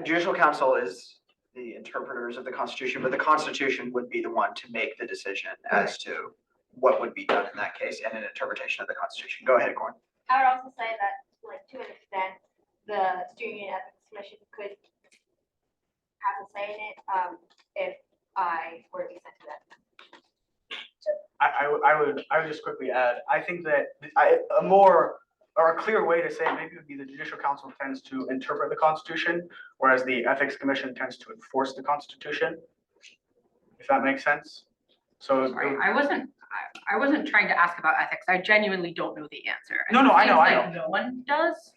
judicial council is the interpreters of the Constitution, but the Constitution would be the one to make the decision as to what would be done in that case and an interpretation of the Constitution. Go ahead, Corin. I would also say that, like, to an extent, the Student Union Ethics Commission could have a say in it, if I were to be sent to that. I would just quickly add, I think that a clear way to say it maybe would be the judicial council tends to interpret the Constitution, whereas the ethics commission tends to enforce the Constitution. If that makes sense. So Sorry, I wasn't trying to ask about ethics. I genuinely don't know the answer. No, I know. No one does.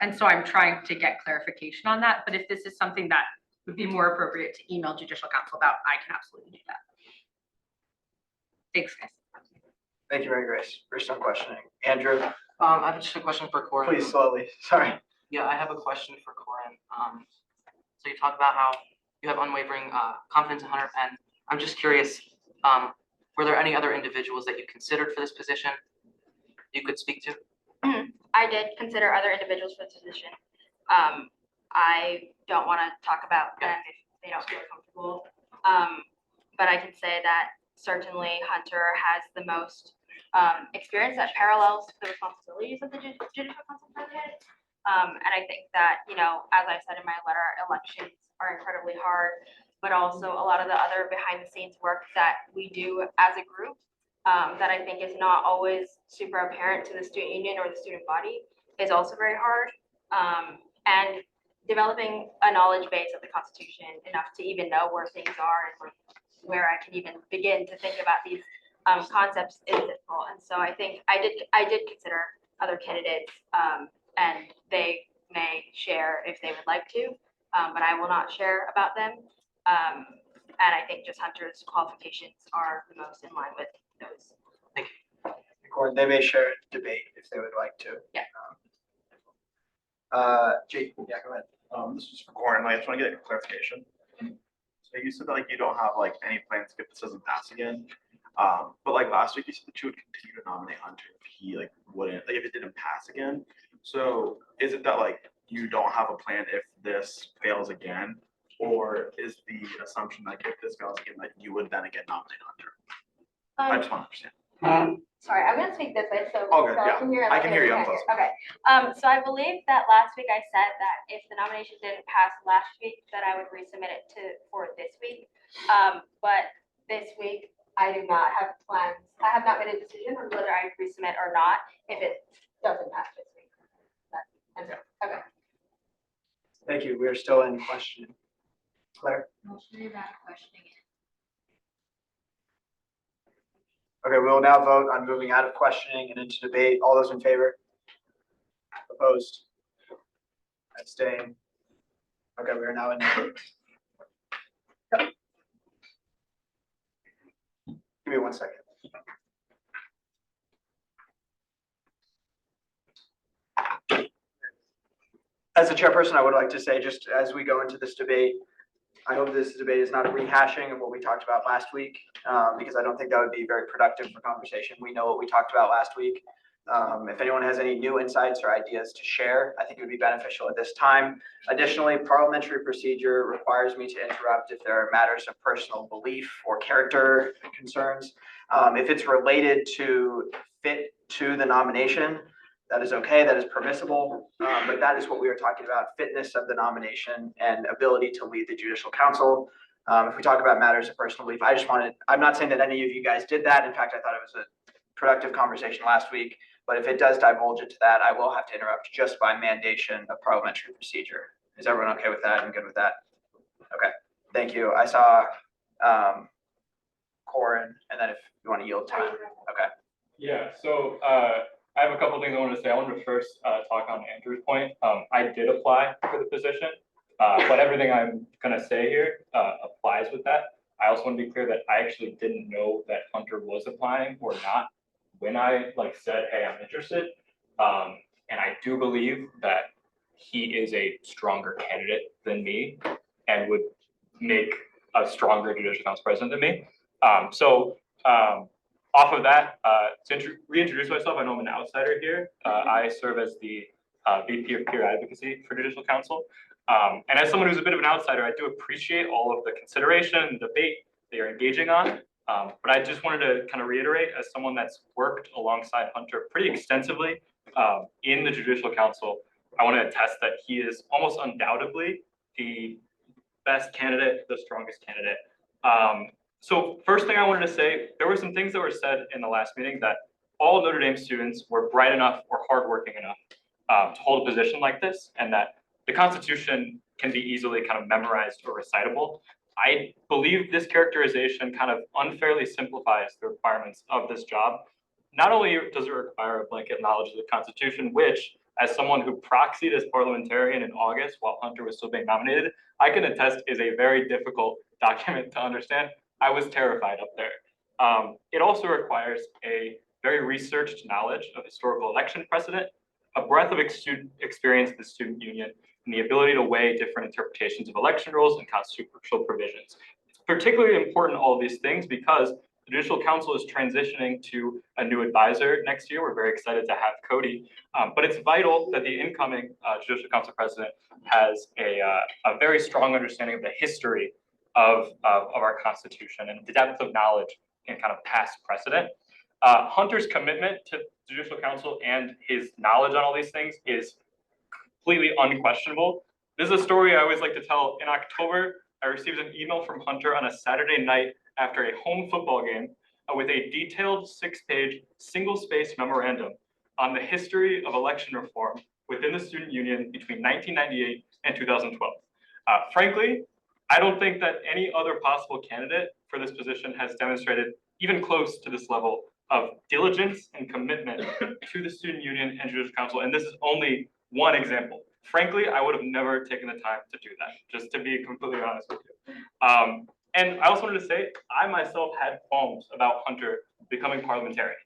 And so I'm trying to get clarification on that. But if this is something that would be more appropriate to email judicial council about, I can absolutely do that. Thanks, guys. Thank you, Mary Grace. We're still questioning. Andrew, I have just a question for Corin. please slowly. Sorry. Yeah, I have a question for Corin. So you talk about how you have unwavering confidence in Hunter, and I'm just curious, were there any other individuals that you considered for this position you could speak to? I did consider other individuals for this position. I don't want to talk about them if they don't feel comfortable. But I can say that certainly Hunter has the most experience that parallels the responsibilities of the judicial council president. And I think that, you know, as I said in my letter, elections are incredibly hard, but also a lot of the other behind the scenes work that we do as a group that I think is not always super apparent to the student union or the student body is also very hard. And developing a knowledge base of the Constitution enough to even know where things are and where I can even begin to think about these concepts is difficult. And so I think I did consider other candidates, and they may share if they would like to, but I will not share about them. And I think just Hunter's qualifications are the most in line with those. Thank you. Corin, they may share a debate if they would like to. Yeah. Jake, yeah, go ahead. This is for Corin. I just want to get a clarification. So you said that like you don't have like any plans if this doesn't pass again. But like last week you said that you would continue to nominate Hunter if he like wouldn't, like if it didn't pass again. So is it that like you don't have a plan if this fails again? Or is the assumption like if this fails again, like you would then again nominate Hunter? I just want to understand. Sorry, I'm gonna speak this way, so. Oh, good, so yeah. I can hear you, I'm close. Okay, so I believe that last week I said that if the nomination didn't pass last week, that I would resubmit it for this week. But this week, I do not have plans. I have not made a decision on whether I resubmit or not if it doesn't pass this week. Okay. Thank you. We're still in questioning. Claire? Motion about questioning it. Okay, we will now vote on moving out of questioning and into debate. All those in favor? Opposed? Abstain? Okay, we are now in debate. Give me 1 second. As the chairperson, I would like to say, just as we go into this debate, I hope this debate is not a rehashing of what we talked about last week, because I don't think that would be very productive for conversation. We know what we talked about last week. If anyone has any new insights or ideas to share, I think it would be beneficial at this time. Additionally, parliamentary procedure requires me to interrupt if there are matters of personal belief or character concerns. If it's related to fit to the nomination, that is okay, that is permissible, but that is what we are talking about, fitness of the nomination and ability to lead the judicial council. If we talk about matters of personal belief, I'm not saying that any of you guys did that. In fact, I thought it was a productive conversation last week, but if it does divulge into that, I will have to interrupt just by mandation of parliamentary procedure. Is everyone okay with that and good with that? Okay, thank you. I saw Corin, and then if you want to yield time, okay. Yeah, so I have a couple things I wanted to say. I wanted to first talk on Andrew's point. I did apply for the position, but everything I'm gonna say here applies with that. I also want to be clear that I actually didn't know that Hunter was applying or not when I said, hey, I'm interested. And I do believe that he is a stronger candidate than me and would make a stronger judicial council president than me. Off of that, to reintroduce myself, I know I'm an outsider here. I serve as the VP of Peer Advocacy for Judicial Council. And as someone who's a bit of an outsider, I do appreciate all of the consideration and debate that you're engaging on. But I just wanted to kind of reiterate, as someone that's worked alongside Hunter pretty extensively in the Judicial Council, I want to attest that he is almost undoubtedly the best candidate, the strongest candidate. So first thing I wanted to say, there were some things that were said in the last meeting that all Notre Dame students were bright enough or hardworking enough to hold a position like this, and that the Constitution can be easily kind of memorized or recitable. I believe this characterization kind of unfairly simplifies the requirements of this job. Not only does it require a blanket knowledge of the Constitution, which, as someone who proxied as parliamentarian in August while Hunter was still being nominated, I can attest is a very difficult document to understand. I was terrified up there. It also requires a very researched knowledge of historical election precedent, a breadth of experience in the student union, and the ability to weigh different interpretations of election rules and constitutional provisions. It's particularly important, all of these things, because the Judicial Council is transitioning to a new advisor next year. We're very excited to have Cody, but it's vital that the incoming Judicial Council president has a very strong understanding of the history of our Constitution and the depth of knowledge in kind of past precedent. Hunter's commitment to Judicial Council and his knowledge on all these things is completely unquestionable. This is a story I always like to tell. In October, I received an email from Hunter on a Saturday night after a home football game with a detailed 6-page, single-spaced memorandum on the history of election reform within the student union between 1998 and 2012. Frankly, I don't think that any other possible candidate for this position has demonstrated even close to this level of diligence and commitment to the student union and Judicial Council. And this is only one example. Frankly, I would have never taken the time to do that, just to be completely honest with you. And I also wanted to say, I myself had qualms about Hunter becoming parliamentarian.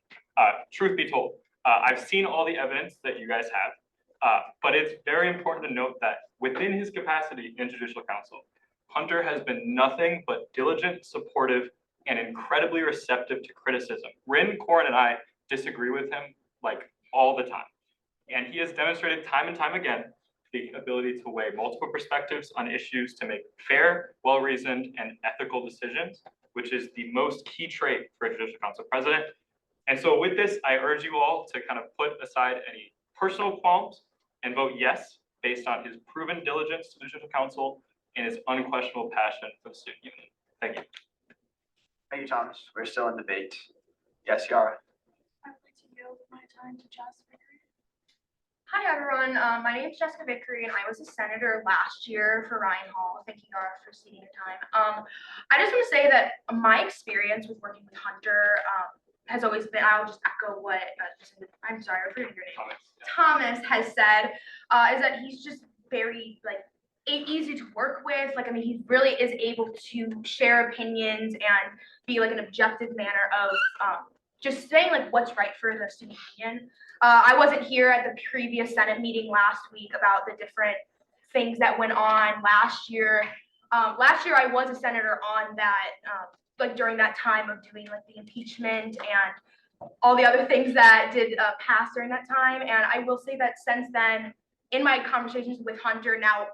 Truth be told, I've seen all the evidence that you guys have, but it's very important to note that within his capacity in Judicial Council, Hunter has been nothing but diligent, supportive, and incredibly receptive to criticism. Rin, Corin, and I disagree with him all the time. And he has demonstrated time and time again the ability to weigh multiple perspectives on issues to make fair, well-reasoned, and ethical decisions, which is the most key trait for a Judicial Council president. And so with this, I urge you all to kind of put aside any personal qualms and vote yes, based on his proven diligence to the Judicial Council and his unquestionable passion for the student union. Thank you. Thank you, Thomas. We're still in debate. Yes, Yara. I'd like to yield my time to Jessica. Hi, everyone. My name is Jessica Vickery, and I was a senator last year for Ryan Hall. Thank you, Yara, for ceding your time. I just want to say that my experience with working with Hunter has always been, I'll just echo what, I'm sorry, I forget your name. Thomas has said, is that he's just very, easy to work with. He really is able to share opinions and be an objective manner of just saying what's right for the student union. I wasn't here at the previous Senate meeting last week about the different things that went on last year. Last year I was a senator on that, during that time of doing the impeachment and all the other things that did pass during that time. And I will say that since then, in my conversations with Hunter, now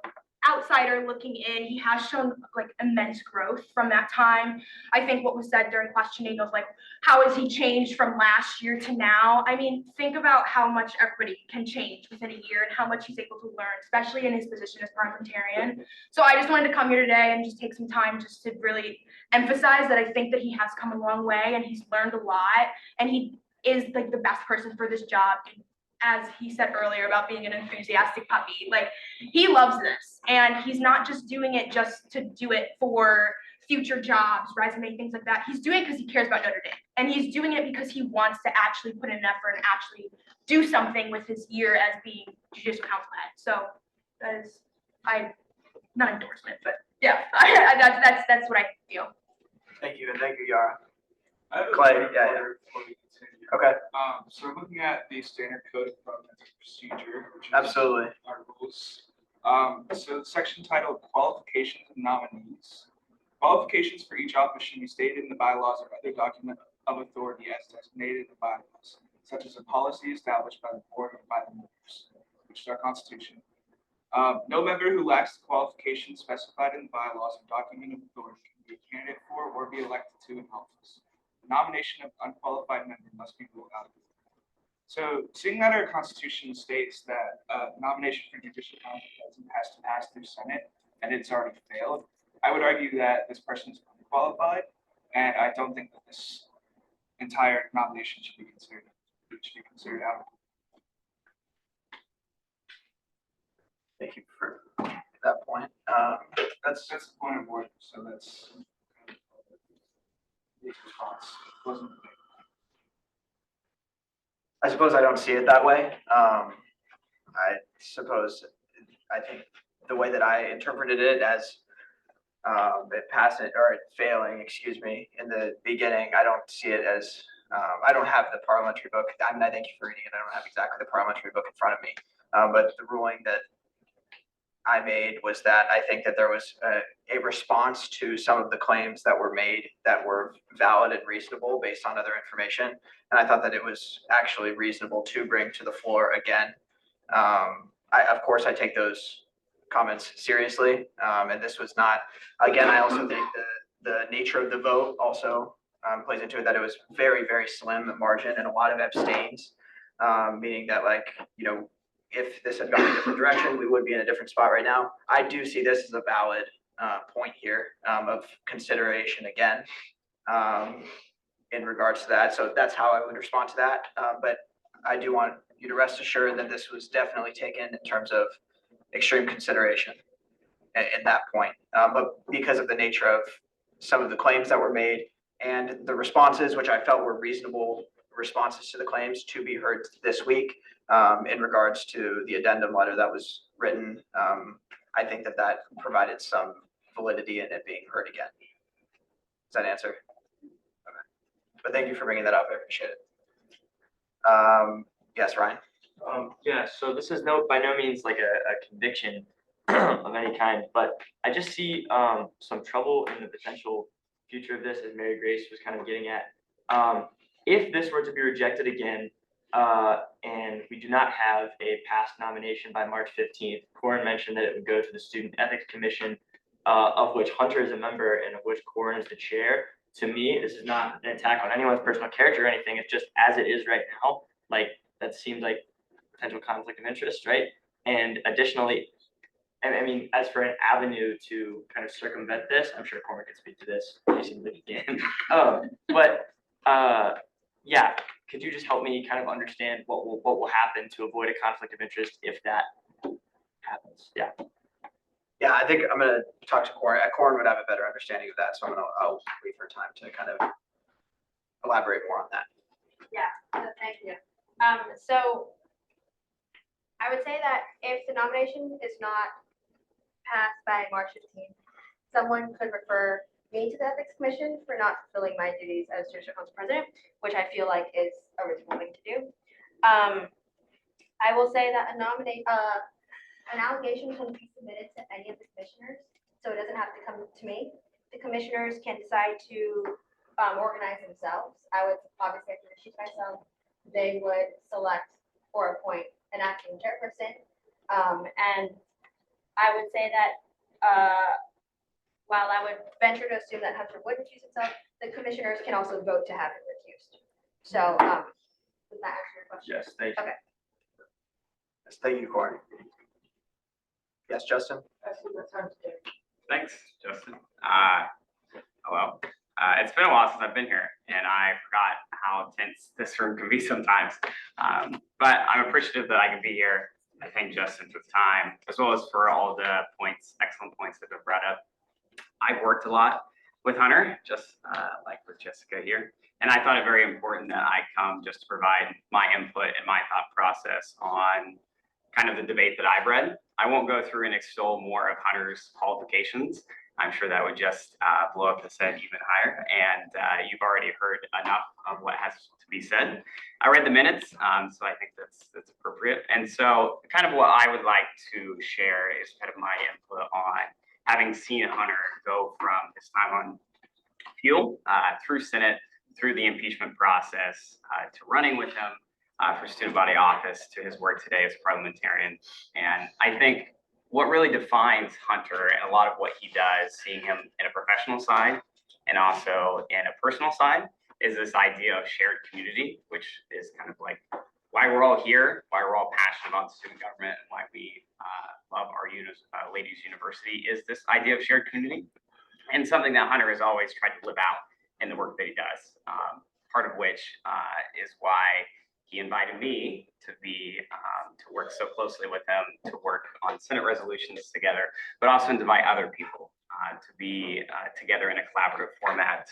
outsider looking in, he has shown immense growth from that time. I think what was said during questioning of how has he changed from last year to now? Think about how much everybody can change within a year and how much he's able to learn, especially in his position as parliamentarian. So I just wanted to come here today and just take some time just to really emphasize that I think that he has come a long way and he's learned a lot, and he is the best person for this job. As he said earlier about being an enthusiastic puppy, he loves this, and he's not just doing it just to do it for future jobs, resume, things like that. He's doing it because he cares about Notre Dame, and he's doing it because he wants to actually put in an effort and actually do something with his year as being judicial council head. So that is, not endorsement, but yeah, that's what I feel. Thank you, and thank you, Yara. I have a Clay, point of yeah, yeah. order before we continue. Okay, So looking at the standard code of parliamentary procedure, which is absolutely. our rules. So the section titled Qualifications of Nominees. Qualifications for each office should be stated in the bylaws or other document of authority as designated in the bylaws, such as a policy established by the board or by the members, which is our constitution. No member who lacks the qualifications specified in the bylaws or document of authority can be a candidate for or be elected to an office. The nomination of unqualified member must be ruled out. So seeing that our constitution states that nomination for judicial council president has to pass through Senate and it's already failed, I would argue that this person is unqualified, and I don't think that this entire nomination should be considered out. Thank you for that point. That's the point of order, so that's the response. Wasn't I suppose I don't see it that way. I think the way that I interpreted it as it passing or it failing, excuse me, in the beginning, I don't see it as, I don't have the parliamentary book. I mean, I thank you for reading it. I don't have exactly the parliamentary book in front of me. But the ruling that I made was that I think that there was a response to some of the claims that were made that were valid and reasonable based on other information. And I thought that it was actually reasonable to bring to the floor again. Of course, I take those comments seriously. And this was not, again, I also think the nature of the vote also plays into it, that it was very, very slim margin and a lot of abstains, meaning that, like, you know, if this had gone a different direction, we would be in a different spot right now. I do see this as a valid point here of consideration again in regards to that. So that's how I would respond to that. But I do want you to rest assured that this was definitely taken in terms of extreme consideration at that point. But because of the nature of some of the claims that were made and the responses, which I felt were reasonable responses to the claims to be heard this week, in regards to the addendum letter that was written, I think that that provided some validity in it being heard again. Does that answer? Okay. But thank you for bringing that up. I appreciate it. Yes, Ryan? Yeah, so this is by no means like a conviction of any kind, but I just see some trouble in the potential future of this, as Mary Grace was kind of getting at. If this were to be rejected again, and we do not have a past nomination by March 15th, Corin mentioned that it would go to the Student Ethics Commission, of which Hunter is a member and of which Corin is the chair. To me, this is not an attack on anyone's personal character or anything. It's just as it is right now. Like, that seems like potential conflict of interest, right? And additionally, I mean, as for an avenue to kind of circumvent this, I'm sure Corin can speak to this. He seems like he can. Yeah, could you just help me kind of understand what will happen to avoid a conflict of interest if that happens? Yeah. Yeah, I think I'm gonna talk to Corin. Corin would have a better understanding of that, so I'll wait for time to kind of elaborate more on that. Yeah, thank you. So I would say that if the nomination is not passed by March 15th, someone could refer me to the Ethics Commission for not fulfilling my duties as Judicial Council President, which I feel like is a reasonable thing to do. I will say that an allegation can be submitted to any of the commissioners, so it doesn't have to come to me. The commissioners can decide to organize themselves. I would obviously have to recuse myself. They would select or appoint an acting chairperson. And I would say that while I would venture to assume that Hunter would recuse himself, the commissioners can also vote to have him recused. So does that answer your question? Yes, thank you. Okay. Yes, thank you, Corin. Yes, Justin? Thanks, Justin. Hello. It's been a while since I've been here, and I forgot how tense this room can be sometimes. But I'm appreciative that I can be here. I thank Justin for the time, as well as for all the points, excellent points that have been brought up. I've worked a lot. with Hunter, just like with Jessica here. And I thought it very important that I come just to provide my input and my thought process on kind of the debate that I've read. I won't go through and extol more of Hunter's qualifications. I'm sure that would just blow up his head even higher. And you've already heard enough of what has to be said. I read the minutes, so I think that's appropriate. And so kind of what I would like to share is kind of my input on having seen Hunter go from his time on Fuel through Senate, through the impeachment process, to running with him for student body office, to his work today as a parliamentarian. And I think what really defines Hunter and a lot of what he does, seeing him in a professional side and also in a personal side, is this idea of shared community, which is kind of like why we're all here, why we're all passionate about student government, and why we love our ladies university, is this idea of shared community. And something that Hunter has always tried to live out in the work that he does. Part of which is why he invited me to work so closely with him, to work on Senate resolutions together, but also invite other people to be together in a collaborative format,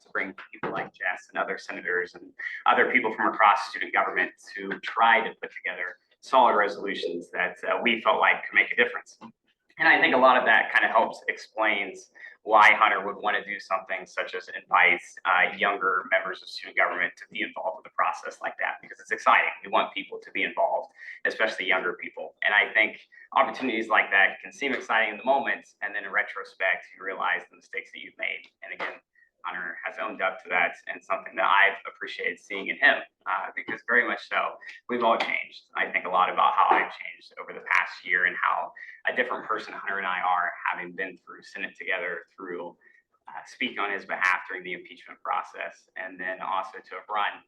to bring people like Jess and other senators and other people from across student government to try to put together solid resolutions that we felt like could make a difference. And I think a lot of that kind of helps explains why Hunter would want to do something such as invite younger members of student government to be involved with the process like that, because it's exciting. We want people to be involved, especially younger people. And I think opportunities like that can seem exciting in the moment, and then in retrospect, you realize the mistakes that you've made. And again, Hunter has owned up to that, and something that I've appreciated seeing in him, because very much so, we've all changed. I think a lot about how I've changed over the past year and how a different person Hunter and I are, having been through Senate together, through speak on his behalf during the impeachment process, and then also to have run,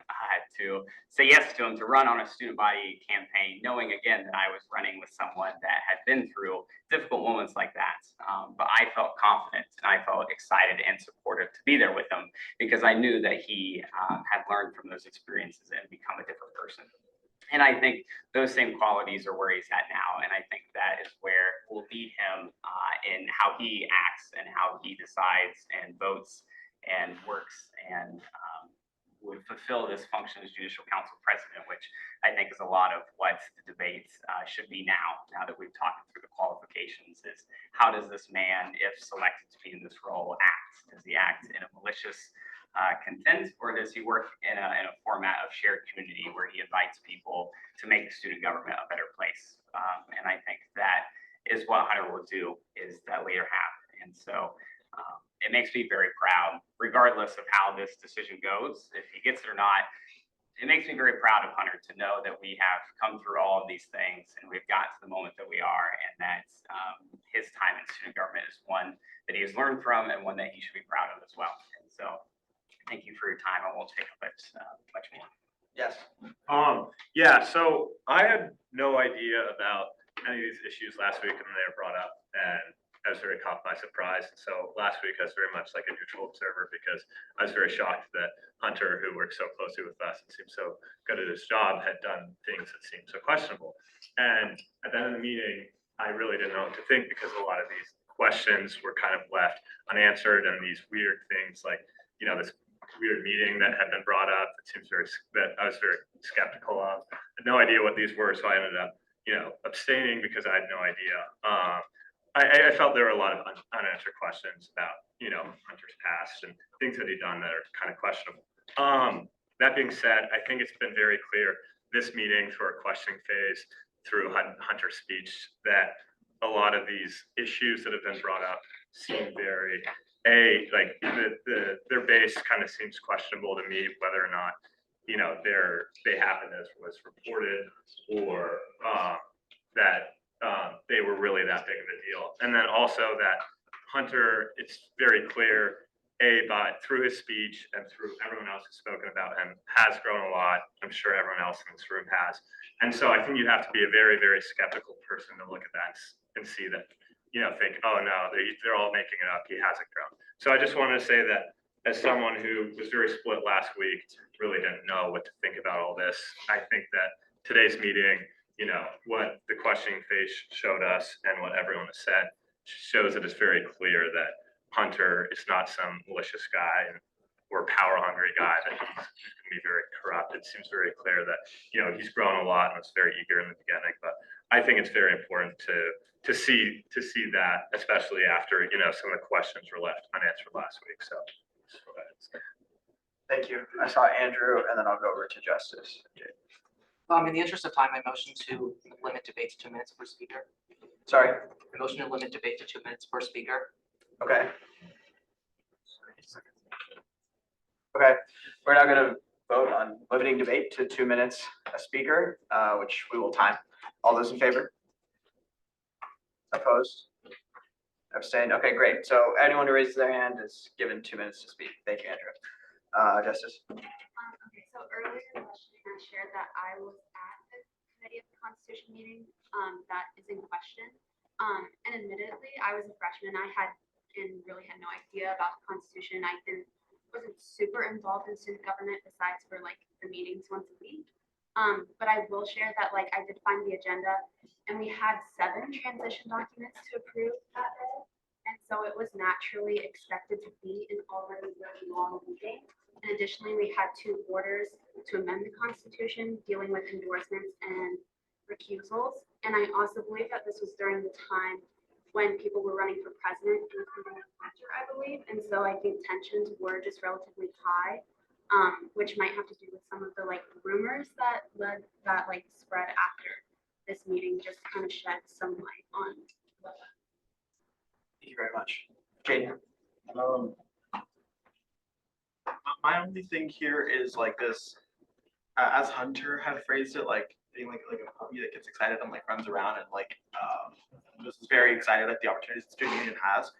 to say yes to him, to run on a student body campaign, knowing again that I was running with someone that had been through difficult moments like that. But I felt confident and I felt excited and supportive to be there with him, because I knew that he had learned from those experiences and become a different person. And I think those same qualities are where he's at now. And I think that is where we'll lead him in how he acts and how he decides and votes and works and would fulfill this function as Judicial Council President, which I think is a lot of what the debate should be now that we've talked through the qualifications, is how does this man, if selected to be in this role, act? Does he act in a malicious content, or does he work in a format of shared community where he invites people to make the student government a better place? And I think that is what Hunter will do, is that later half. And so it makes me very proud, regardless of how this decision goes, if he gets it or not. It makes me very proud of Hunter to know that we have come through all of these things and we've got to the moment that we are, and that his time in student government is one that he has learned from and one that he should be proud of as well. And so thank you for your time. I won't take up much more. Yes. Yeah, so I had no idea about any of these issues last week when they were brought up, and I was very caught by surprise. So last week I was very much like a neutral observer, because I was very shocked that Hunter, who worked so closely with us and seemed so good at his job, had done things that seemed so questionable. And at the end of the meeting, I really didn't know what to think, because a lot of these questions were kind of left unanswered, and these weird things like, you know, this weird meeting that had been brought up that I was very skeptical of. I had no idea what these were, so I ended up, you know, abstaining because I had no idea. I felt there were a lot of unanswered questions about, you know, Hunter's past and things that he'd done that are kind of questionable. That being said, I think it's been very clear this meeting, through our questioning phase, through Hunter's speech, that a lot of these issues that have been brought up seem very, like their base kind of seems questionable to me, whether or not, you know, they happened as was reported, or that they were really that big of a deal. And then also that Hunter, it's very clear, through his speech and through everyone else who's spoken about him, has grown a lot. I'm sure everyone else in this room has. And so I think you have to be a very, very skeptical person to look at that and see that, you know, think, oh no, they're all making it up, he hasn't grown. So I just wanted to say that as someone who was very split last week, really didn't know what to think about all this, I think that today's meeting, you know, what the questioning phase showed us and what everyone has said shows that it's very clear that Hunter is not some malicious guy or power hungry guy, that he's gonna be very corrupt. It seems very clear that, you know, he's grown a lot and was very eager in the beginning, but I think it's very important to see that, especially after, you know, some of the questions were left unanswered last week, so. that's what I'd say. Thank you. I saw Andrew, and then I'll go over to Justice. In the interest of time, I motion to limit debate to 2 minutes per speaker. Sorry? I motion to limit debate to 2 minutes per speaker. Okay. Okay, we're now gonna vote on limiting debate to 2 minutes a speaker, which we will time. All those in favor? Opposed? Abstained? Okay, great. So anyone who raises their hand is given 2 minutes to speak. Thank you, Andrew. Justice? Okay, so earlier in the session, I shared that I was at the Committee of the Constitution meeting, that is in question. And admittedly, I was a freshman, really had no idea about the Constitution. Wasn't super involved in student government besides for like the meetings once a week. But I will share that like I did find the agenda and we had 7 transition documents to approve that day. And so it was naturally expected to be an already really long meeting. And additionally, we had 2 orders to amend the Constitution dealing with endorsements and recusals. And I also believe that this was during the time when people were running for president, including Hunter, I believe. And so I think tensions were just relatively high, which might have to do with some of the like rumors that spread after this meeting, just kind of shed some light on what that. Thank you very much. Jaden? My only thing here is like this, as Hunter had phrased it, like being like a puppy that gets excited and like runs around and like just is very excited at the opportunities the student union has.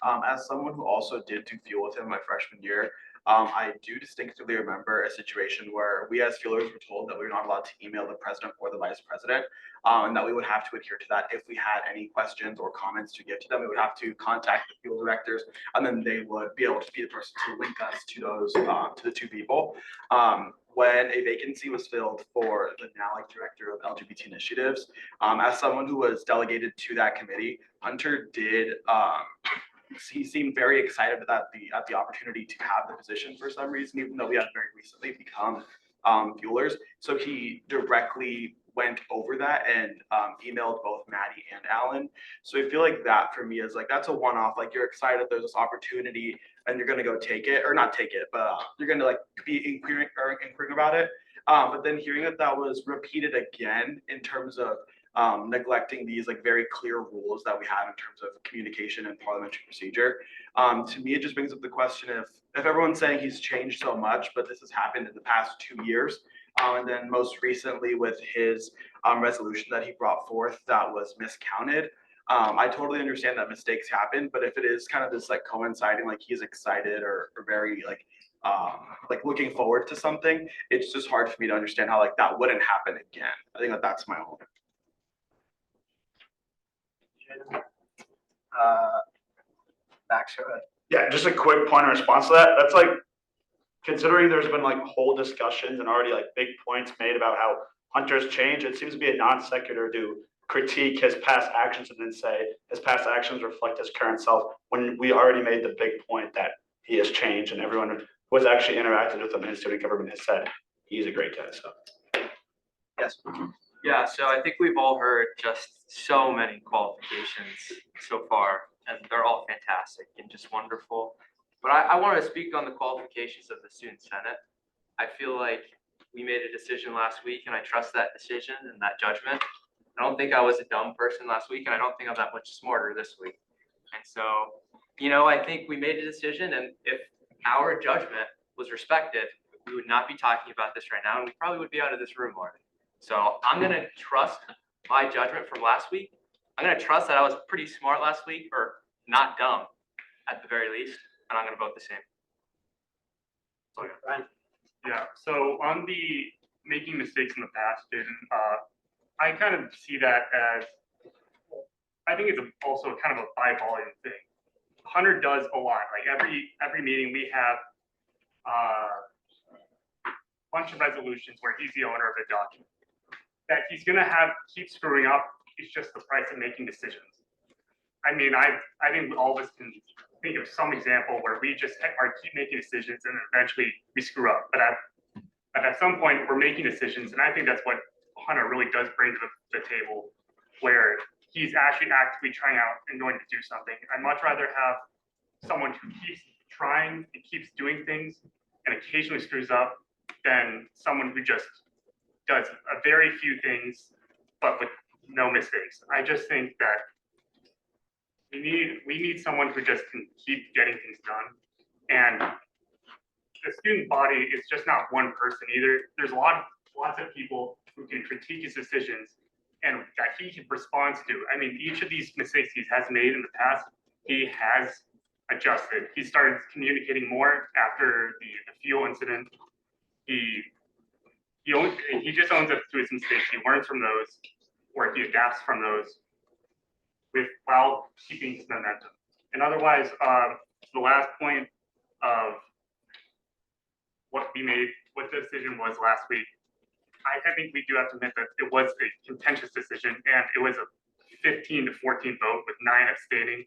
As someone who also did do fuel with him my freshman year, I do distinctively remember a situation where we as fuelers were told that we were not allowed to email the president or the vice president, and that we would have to adhere to that. If we had any questions or comments to give to them, we would have to contact the fuel directors, and then they would be able to be the person to link us to those to the 2 people. When a vacancy was filled for the now like director of LGBT initiatives, as someone who was delegated to that committee, Hunter did he seemed very excited at the opportunity to have the position for some reason, even though we had very recently become fuelers. So he directly went over that and emailed both Maddie and Alan. So I feel like that for me is like, that's a one-off, like you're excited there's this opportunity and you're gonna go take it, or not take it, but you're gonna like be inquiring about it. But then hearing that was repeated again in terms of neglecting these like very clear rules that we have in terms of communication and parliamentary procedure. To me, it just brings up the question if everyone's saying he's changed so much, but this has happened in the past 2 years. And then most recently with his resolution that he brought forth that was miscounted. I totally understand that mistakes happen, but if it is kind of this like coinciding, like he's excited or very like looking forward to something, it's just hard for me to understand how like that wouldn't happen again. I think that's my own. Max, go ahead. Yeah, just a quick point in response to that. That's like, considering there's been like whole discussions and already like big points made about how Hunter's changed, it seems to be a non sequitur to critique his past actions and then say his past actions reflect his current self, when we already made the big point that he has changed and everyone who has actually interacted with him in student government has said he's a great guy. So yes. Yeah, so I think we've all heard just so many qualifications so far, and they're all fantastic and just wonderful. But I want to speak on the qualifications of the Student Senate. I feel like we made a decision last week, and I trust that decision and that judgment. I don't think I was a dumb person last week, and I don't think I'm that much smarter this week. And so, you know, I think we made a decision, and if our judgment was respected, we would not be talking about this right now, and we probably would be out of this room already. So I'm going to trust my judgment from last week. I'm going to trust that I was pretty smart last week, or not dumb at the very least, and I'm going to vote the same. Yeah, so on the making mistakes in the past, I kind of see that as, I think it's also kind of a by volume thing. Hunter does a lot. Like every meeting we have a bunch of resolutions where he's the owner of the document. That he's gonna keep screwing up is just the price of making decisions. I mean, I think all of us can think of some example where we just keep making decisions and eventually we screw up. But at some point, we're making decisions, and I think that's what Hunter really does bring to the table, where he's actually actively trying out and going to do something. I'd much rather have someone who keeps trying and keeps doing things and occasionally screws up than someone who just does a very few things but with no mistakes. I just think that we need someone who just can keep getting things done. And the student body is just not one person either. There's lots of people who can critique his decisions and that he can respond to. I mean, each of these mistakes he has made in the past, he has adjusted. He started communicating more after the fuel incident. He just owns up to his mistakes. He learns from those, or he adapts from those, while keeping his momentum. And otherwise, the last point of what the decision was last week, I think we do have to admit that it was a contentious decision, and it was a 15 to 14 vote with 9 abstaining.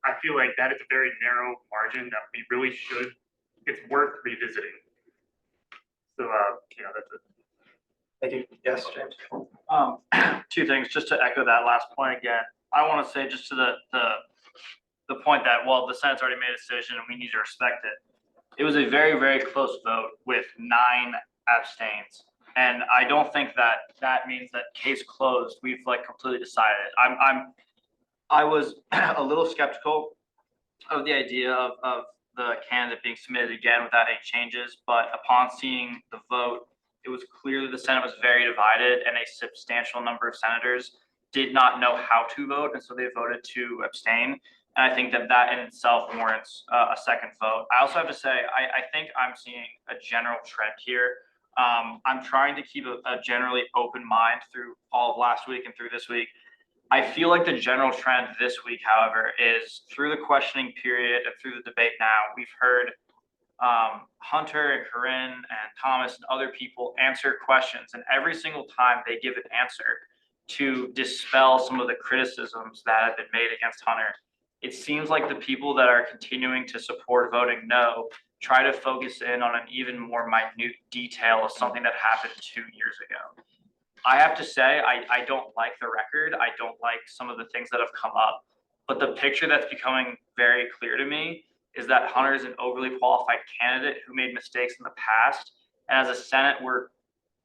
I feel like that is a very narrow margin that we really should, it's worth revisiting. So, yeah, that's it. Thank you. Yes, James. Two things, just to echo that last point again. I want to say just to the point that, well, the Senate's already made a decision and we need to respect it. It was a very, very close vote with 9 abstains. And I don't think that means that case closed, we've like completely decided. I was a little skeptical of the idea of the candidate being submitted again without any changes, but upon seeing the vote, it was clear that the Senate was very divided and a substantial number of senators did not know how to vote, and so they voted to abstain. And I think that in itself warrants a second vote. I also have to say, I think I'm seeing a general trend here. I'm trying to keep a generally open mind through all of last week and through this week. I feel like the general trend this week, however, is through the questioning period and through the debate now, we've heard Hunter and Corinne and Thomas and other people answer questions, and every single time they give an answer to dispel some of the criticisms that have been made against Hunter, it seems like the people that are continuing to support voting no try to focus in on an even more minute detail of something that happened 2 years ago. I have to say, I don't like the record. I don't like some of the things that have come up, but the picture that's becoming very clear to me is that Hunter is an overly qualified candidate who made mistakes in the past. And as a Senate, we're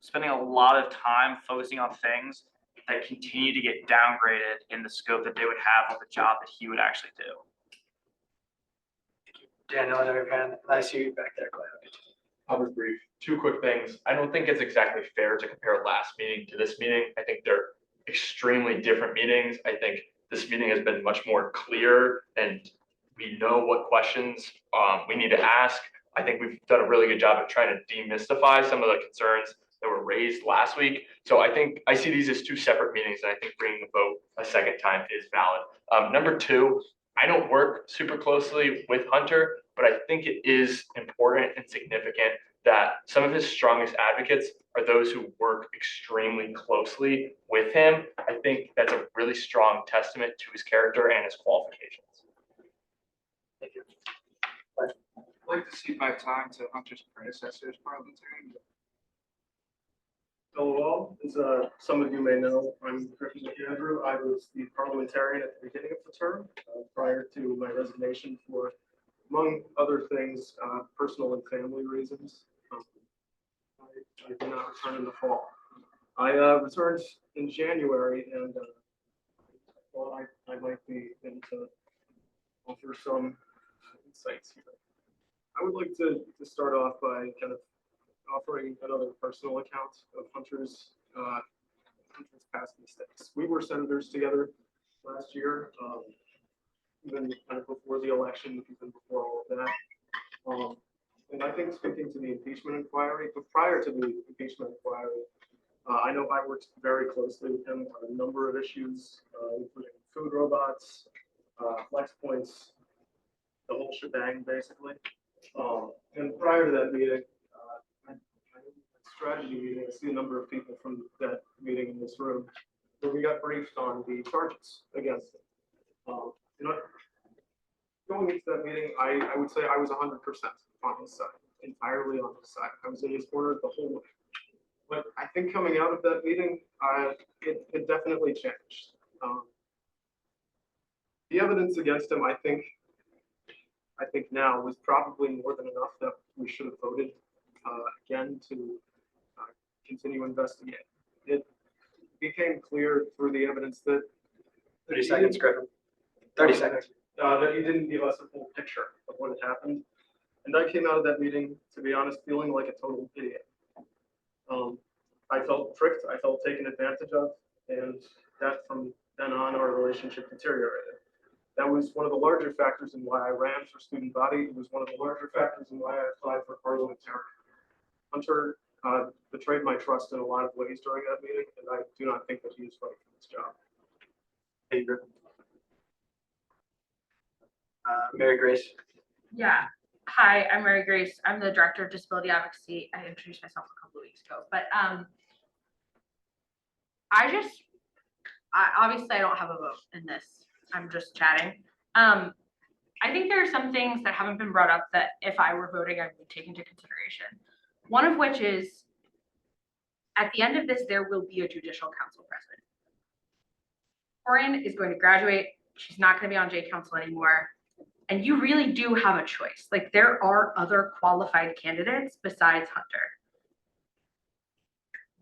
spending a lot of time focusing on things that continue to get downgraded in the scope that they would have on the job that he would actually do. Daniel, I know your hand. I see you back there, Clay. I'll be brief. 2 quick things. I don't think it's exactly fair to compare last meeting to this meeting. I think they're extremely different meetings. I think this meeting has been much more clear and we know what questions we need to ask. I think we've done a really good job of trying to demystify some of the concerns that were raised last week. So I think I see these as 2 separate meetings, and I think bringing the vote a second time is valid. Number 2, I don't work super closely with Hunter, but I think it is important and significant that some of his strongest advocates are those who work extremely closely with him. I think that's a really strong testament to his character and his qualifications. Thank you. I'd like to cede my time to Hunter's predecessors parliamentarian. Hello, as some of you may know, I'm Griffin McAndrew. I was the parliamentarian at the beginning of the term prior to my resignation for, among other things, personal and family reasons. I did not return in the fall. I returned in January, and well, I might be able to offer some insights here. I would like to start off by kind of offering another personal account of Hunter's past mistakes. We were senators together last year, even kind of before the election, even before all of that. And I think speaking to the impeachment inquiry, but prior to the impeachment inquiry, I know I worked very closely with him on a number of issues, including food robots, flex points, the whole shebang, basically. And prior to that meeting, strategy meeting, I see a number of people from that meeting in this room, where we got briefed on the charges against him. You know, going into that meeting, I would say I was 100% on his side, entirely on his side. I was in his corner the whole way. But I think coming out of that meeting, it definitely changed. The evidence against him, I think now was probably more than enough that we should have voted again to continue investigating. It became clear through the evidence that 30 seconds, Griffin. 30 seconds. That he didn't give us a full picture of what had happened. And I came out of that meeting, to be honest, feeling like a total idiot. I felt tricked, I felt taken advantage of, and that from then on, our relationship deteriorated. That was one of the larger factors in why I ran for student body. It was one of the larger factors in why I applied for parliamentarian. Hunter betrayed my trust in a lot of ways during that meeting, and I do not think that he is right for this job. Hey, Griffin. Mary Grace. Yeah. Hi, I'm Mary Grace. I'm the Director of Disability Advocacy. I introduced myself a couple of weeks ago, but obviously I don't have a vote in this. I'm just chatting. I think there are some things that haven't been brought up that if I were voting, I would take into consideration. One of which is, at the end of this, there will be a judicial council president. Corinne is going to graduate. She's not going to be on J Council anymore. And you really do have a choice. Like, there are other qualified candidates besides Hunter.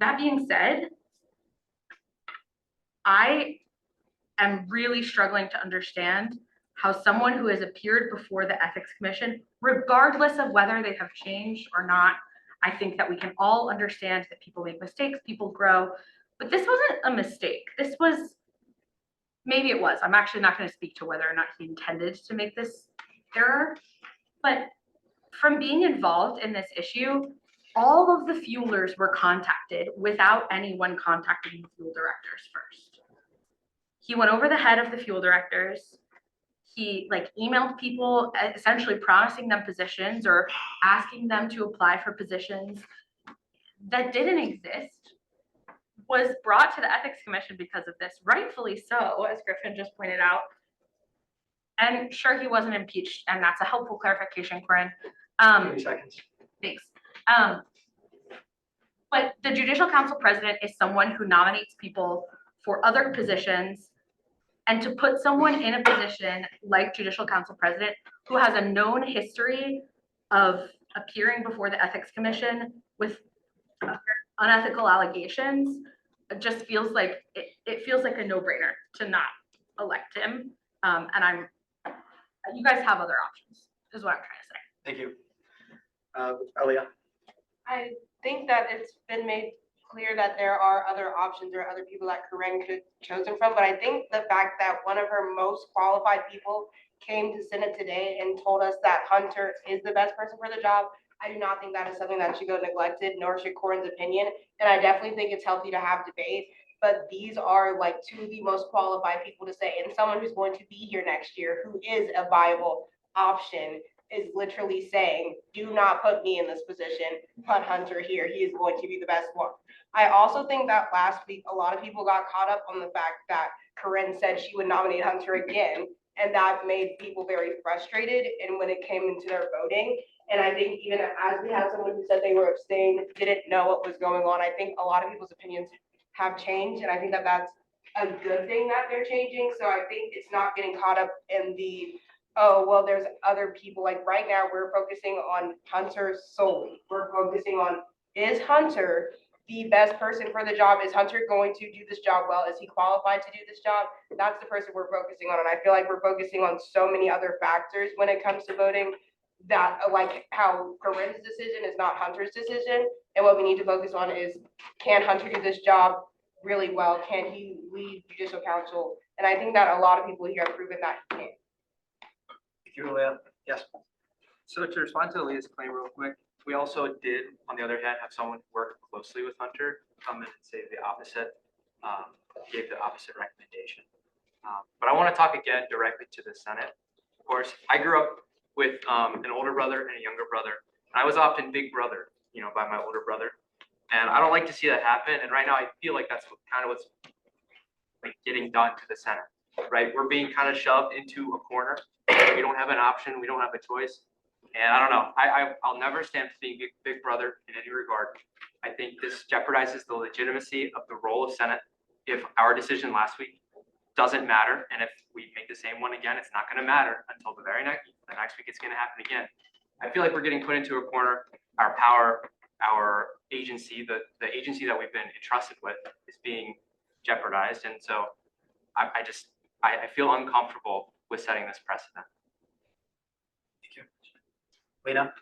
That being said, I am really struggling to understand how someone who has appeared before the Ethics Commission, regardless of whether they have changed or not, I think that we can all understand that people make mistakes, people grow, but this wasn't a mistake. This was, maybe it was. I'm actually not going to speak to whether or not he intended to make this error, but from being involved in this issue, all of the fuelers were contacted without anyone contacting the fuel directors first. He went over the head of the fuel directors. He emailed people essentially promising them positions or asking them to apply for positions that didn't exist, was brought to the Ethics Commission because of this, rightfully so, as Griffin just pointed out. And sure, he wasn't impeached, and that's a helpful clarification, Corinne. 30 seconds. Thanks. But the Judicial Council president is someone who nominates people for other positions, and to put someone in a position like Judicial Council president who has a known history of appearing before the Ethics Commission with unethical allegations, it just feels like it feels like a no-brainer to not elect him. And you guys have other options, is what I'm trying to say. Thank you. Alia. I think that it's been made clear that there are other options or other people that Corinne could have chosen from, but I think the fact that one of her most qualified people came to Senate today and told us that Hunter is the best person for the job, I do not think that is something that should go neglected, nor should Corinne's opinion. And I definitely think it's healthy to have debate, but these are like two of the most qualified people to say, and someone who's going to be here next year, who is a viable option, is literally saying, do not put me in this position, put Hunter here, he is going to be the best one. I also think that last week, a lot of people got caught up on the fact that Corinne said she would nominate Hunter again, and that made people very frustrated, and when it came into their voting, and I think even as we had someone who said they were abstained, didn't know what was going on, I think a lot of people's opinions have changed, and I think that that's a good thing that they're changing, so I think it's not getting caught up in the, oh, well, there's other people. Like right now, we're focusing on Hunter solely. We're focusing on, is Hunter the best person for the job? Is Hunter going to do this job well? Is he qualified to do this job? That's the person we're focusing on. And I feel like we're focusing on so many other factors when it comes to voting, that like how Corinne's decision is not Hunter's decision. And what we need to focus on is, can Hunter do this job really well? Can he lead Judicial Council? And I think that a lot of people here have proven that he can. Thank you, Alia. Yes. So to respond to Leah's claim real quick, we also did, on the other hand, have someone who worked closely with Hunter come in and say the opposite, gave the opposite recommendation. But I want to talk again directly to the Senate. Of course, I grew up with an older brother and a younger brother. And I was often big brother, by my older brother. And I don't like to see that happen. And right now I feel like that's kind of what's like getting done to the Senate. right? We're being kind of shoved into a corner. We don't have an option, we don't have a choice. And I don't know, I'll never stand for being big brother in any regard. I think this jeopardizes the legitimacy of the role of Senate if our decision last week doesn't matter. And if we make the same one again, it's not gonna matter until the next week it's gonna happen again. I feel like we're getting put into a corner. Our power, our agency, the agency that we've been entrusted with is being jeopardized. And so I feel uncomfortable with setting this precedent. Lena?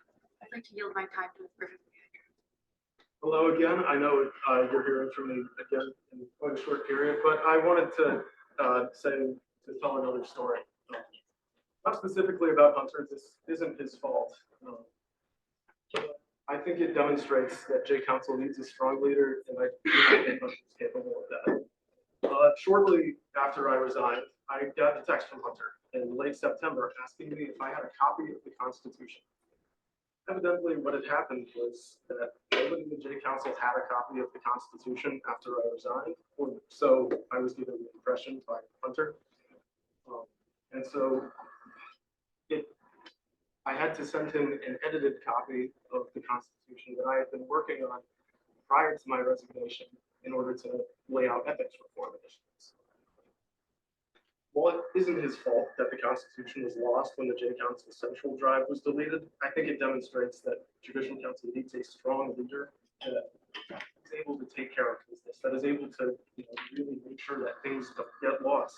I'd like to yield my time to Ms. Griffin. Hello again. I know you're hearing from me again in quite a short period, but I wanted to tell another story. Not specifically about Hunter. This isn't his fault. I think it demonstrates that J Council needs a strong leader, and I think Hunter's capable of that. Shortly after I resigned, I got a text from Hunter in late September asking me if I had a copy of the Constitution. Evidently, what had happened was that nobody in the J Council had a copy of the Constitution after I resigned, or so I was given the impression by Hunter. And so I had to send him an edited copy of the Constitution that I had been working on prior to my resignation in order to lay out ethics reform initiatives. While it isn't his fault that the Constitution was lost when the J Council Central Drive was deleted, I think it demonstrates that Judicial Council needs a strong leader that is able to take care of business, that is able to really make sure that things don't get lost.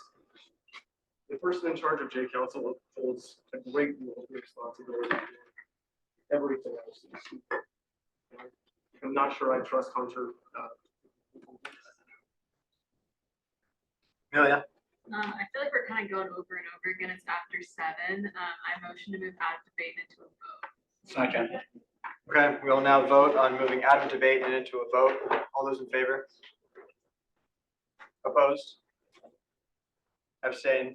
The person in charge of J Council holds a great deal of responsibility for everything else. I'm not sure I trust Hunter. Amelia? I feel like we're kind of going over and over again. It's after 7. I motion to move out of debate into a vote. Second. Okay, we will now vote on moving out of debate and into a vote. All those in favor? Opposed? Abstain?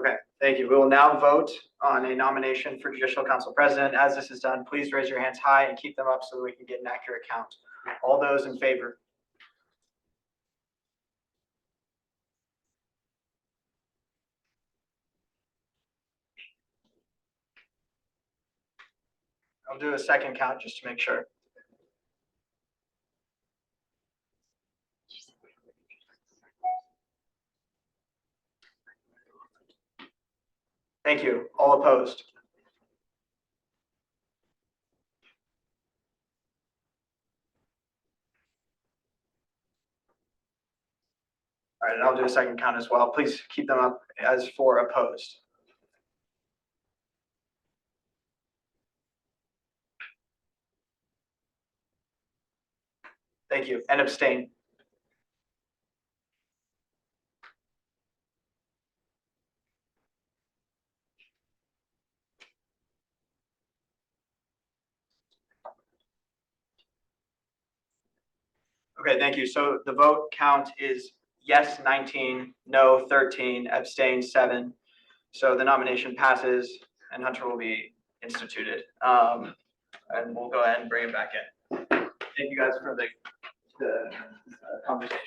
Okay, thank you. We will now vote on a nomination for Judicial Council President. As this is done, please raise your hands high and keep them up so that we can get an accurate count. All those in favor? I'll do a second count just to make sure. Thank you. All opposed? All right, and I'll do a second count as well. Please keep them up as 4 opposed. Thank you. And abstain. Okay, thank you. So the vote count is yes 19, no 13, abstain 7. So the nomination passes and Hunter will be instituted. And we'll go ahead and bring him back in. Thank you guys for the conversation.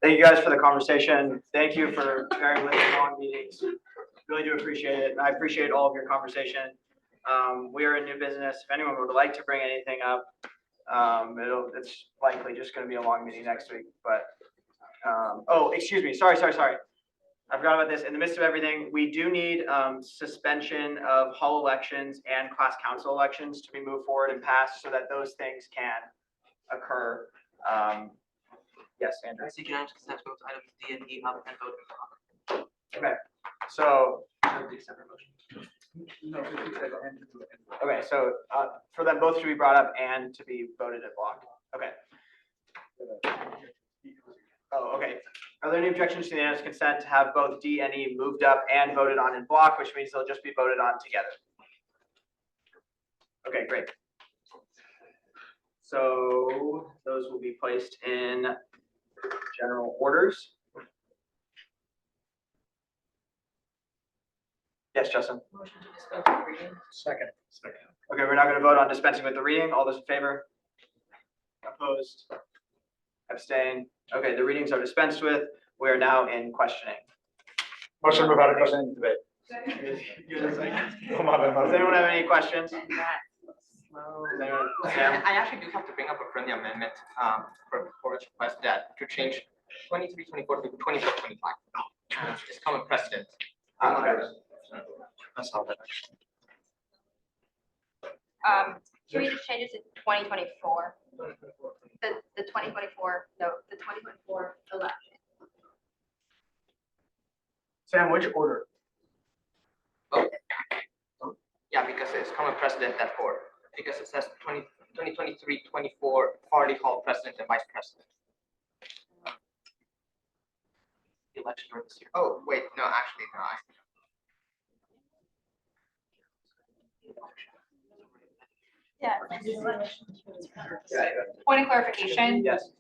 Thank you guys for the conversation. Thank you for bearing with the long meetings. Really do appreciate it. And I appreciate all of your conversation. We are in new business. If anyone would like to bring anything up, it's likely just going to be a long meeting next week. But oh, excuse me. Sorry. I forgot about this. In the midst of everything, we do need suspension of hall elections and class council elections to be moved forward and passed so that those things can occur. Yes, Andrew. I see unanimous consent votes items D and E up and vote. Okay, so. Okay, so for them both to be brought up and to be voted in block. Okay. Oh, okay. Are there any objections to the unanimous consent to have both D and E moved up and voted on in block, which means they'll just be voted on together? Okay, great. So those will be placed in general orders. Yes, Justin? Motion to dispense with reading. Second. Okay, we're not going to vote on dispensing with the reading. All those in favor? Opposed? Abstain? Okay, the readings are dispensed with. We are now in questioning. Motion to move out of question and debate. Does anyone have any questions? Does anyone- Sam? I actually do have to bring up a friendly amendment, for its request that to change 23-24 to 24-25. It's common precedent. Okay. That's all that. Can we just change it to 2024? The 2024, no, the 2024 election. Sam, which order? Yeah, because it's common precedent that because it says 2023-24 party hall president and vice president. The election or this year. Oh, wait, no, actually, no. Yeah. Point of clarification. Yes.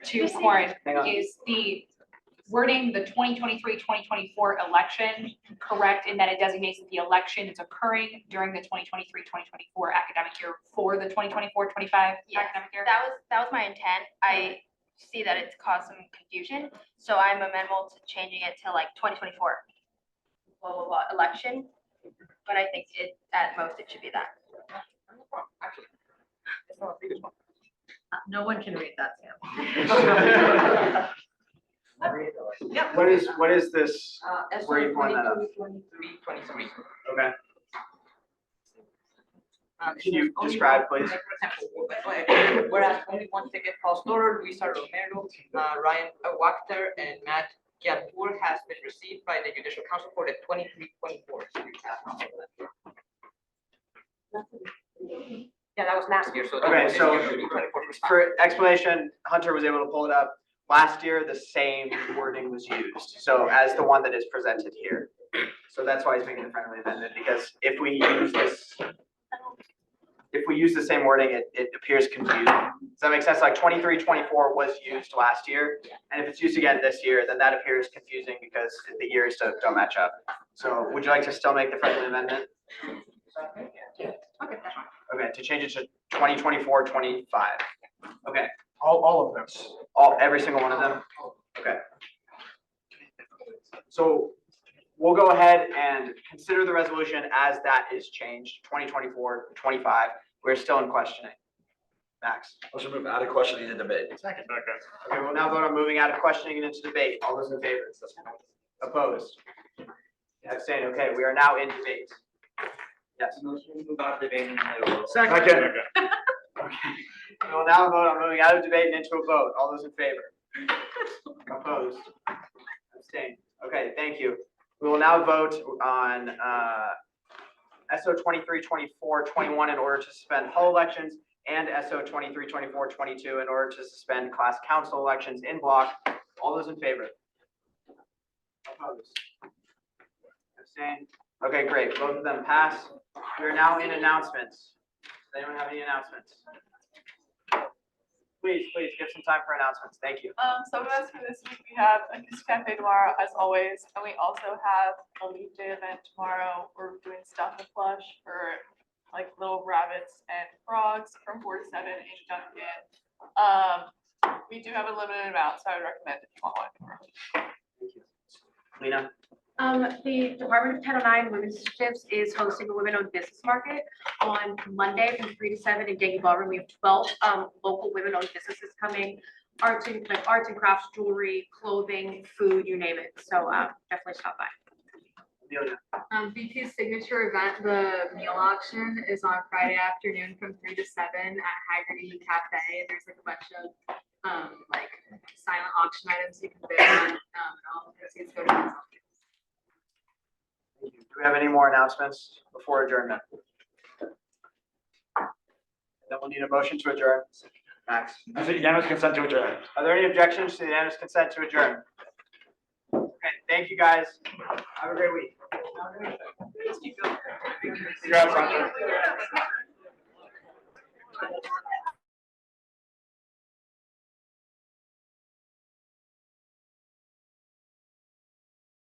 To Corin, Hang on. is the wording, the 2023-2024 election correct in that it designates that the election is occurring during the 2023-2024 academic year for the 2024-25 Yes, academic year? that was my intent. I see that it's caused some confusion, so I'm amenable to changing it to like 2024 blah, blah, blah, election. But I think at most, it should be that. Actually, it's not a previous one. No one can read that, Sam. Yep. What is this? Where are you pulling that up? 23. Okay. Can you describe, please? Like, for example, whereas only one ticket falls forward, Luisa Romero, Ryan Wachter, and Matt Kiatur has been received by the Judicial Council for the 23-24. Yeah, that was last year, so. Okay, this so year should be 24. for explanation, Hunter was able to pull it up. Last year, the same wording was used, so as the one that is presented here. So that's why he's making a friendly amendment, because if we use the same wording, it appears confusing. Does that make sense? Like 23-24 was used last year, and if it's used again this year, then that appears confusing because the years don't match up. So would you like to still make the friendly amendment? Okay, to change it to 2024-25. Okay. All of them. Every single one of them? Okay. So we'll go ahead and consider the resolution as that is changed, 2024-25. We're still in questioning. Max? Motion to move out of questioning and debate. Second. Okay, we'll now vote on moving out of questioning and into debate. All those in favor? Opposed? Abstain. Okay, we are now in debate. Yes. Second. Okay. We will now vote on moving out of debate and into a vote. All those in favor? Opposed? Abstain. Okay, thank you. We will now vote on SO 23-24-21 in order to suspend hall elections and SO 23-24-22 in order to suspend class council elections in block. All those in favor? Opposed? Abstain. Okay, great. Both of them pass. We are now in announcements. Does anyone have any announcements? Please give some time for announcements. Thank you. So with us for this week, we have a Kiss Cafe tomorrow, as always, and we also have a Leap Day event tomorrow. We're doing stuff and plush for like little rabbits and frogs from 4 to 7 in Duncan. We do have a limited amount, so I would recommend if you want one tomorrow. Lena? The Department of Title IX Women's Shifts is hosting a women-owned business market on Monday from 3 to 7 in Genki Ballroom. We have 12 local women-owned businesses coming, arts and crafts, jewelry, clothing, food, you name it. So definitely stop by. VP's signature event, the meal auction, is on Friday afternoon from 3 to 7 at Haggerty Cafe. There's like a bunch of like silent auction items you can bid on, and all the proceeds go to. Do we have any more announcements before adjournment? Then we'll need a motion to adjourn. Max? I said unanimous consent to adjourn. Are there any objections to the unanimous consent to adjourn? Okay, thank you, guys. Have a great week. Congrats, Hunter.